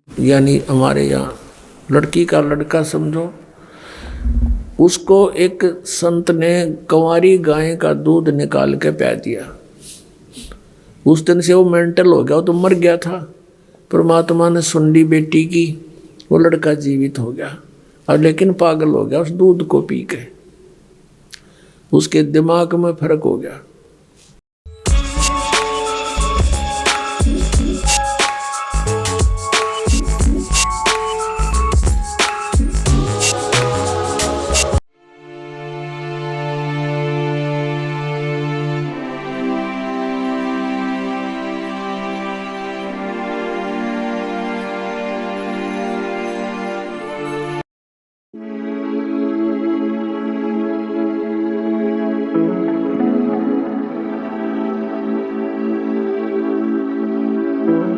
यानी हमारे यहाँ लड़की का लड़का समझो, उसको एक संत ने कंवारी गाय का दूध निकाल के पिला दिया। उस दिन से वो मेंटल हो गया, वो तो मर गया था। परमात्मा ने सुन ली बेटी की, वो लड़का जीवित हो गया, और लेकिन पागल हो गया उस दूध को पी के। उसके दिमाग में फर्क हो गया।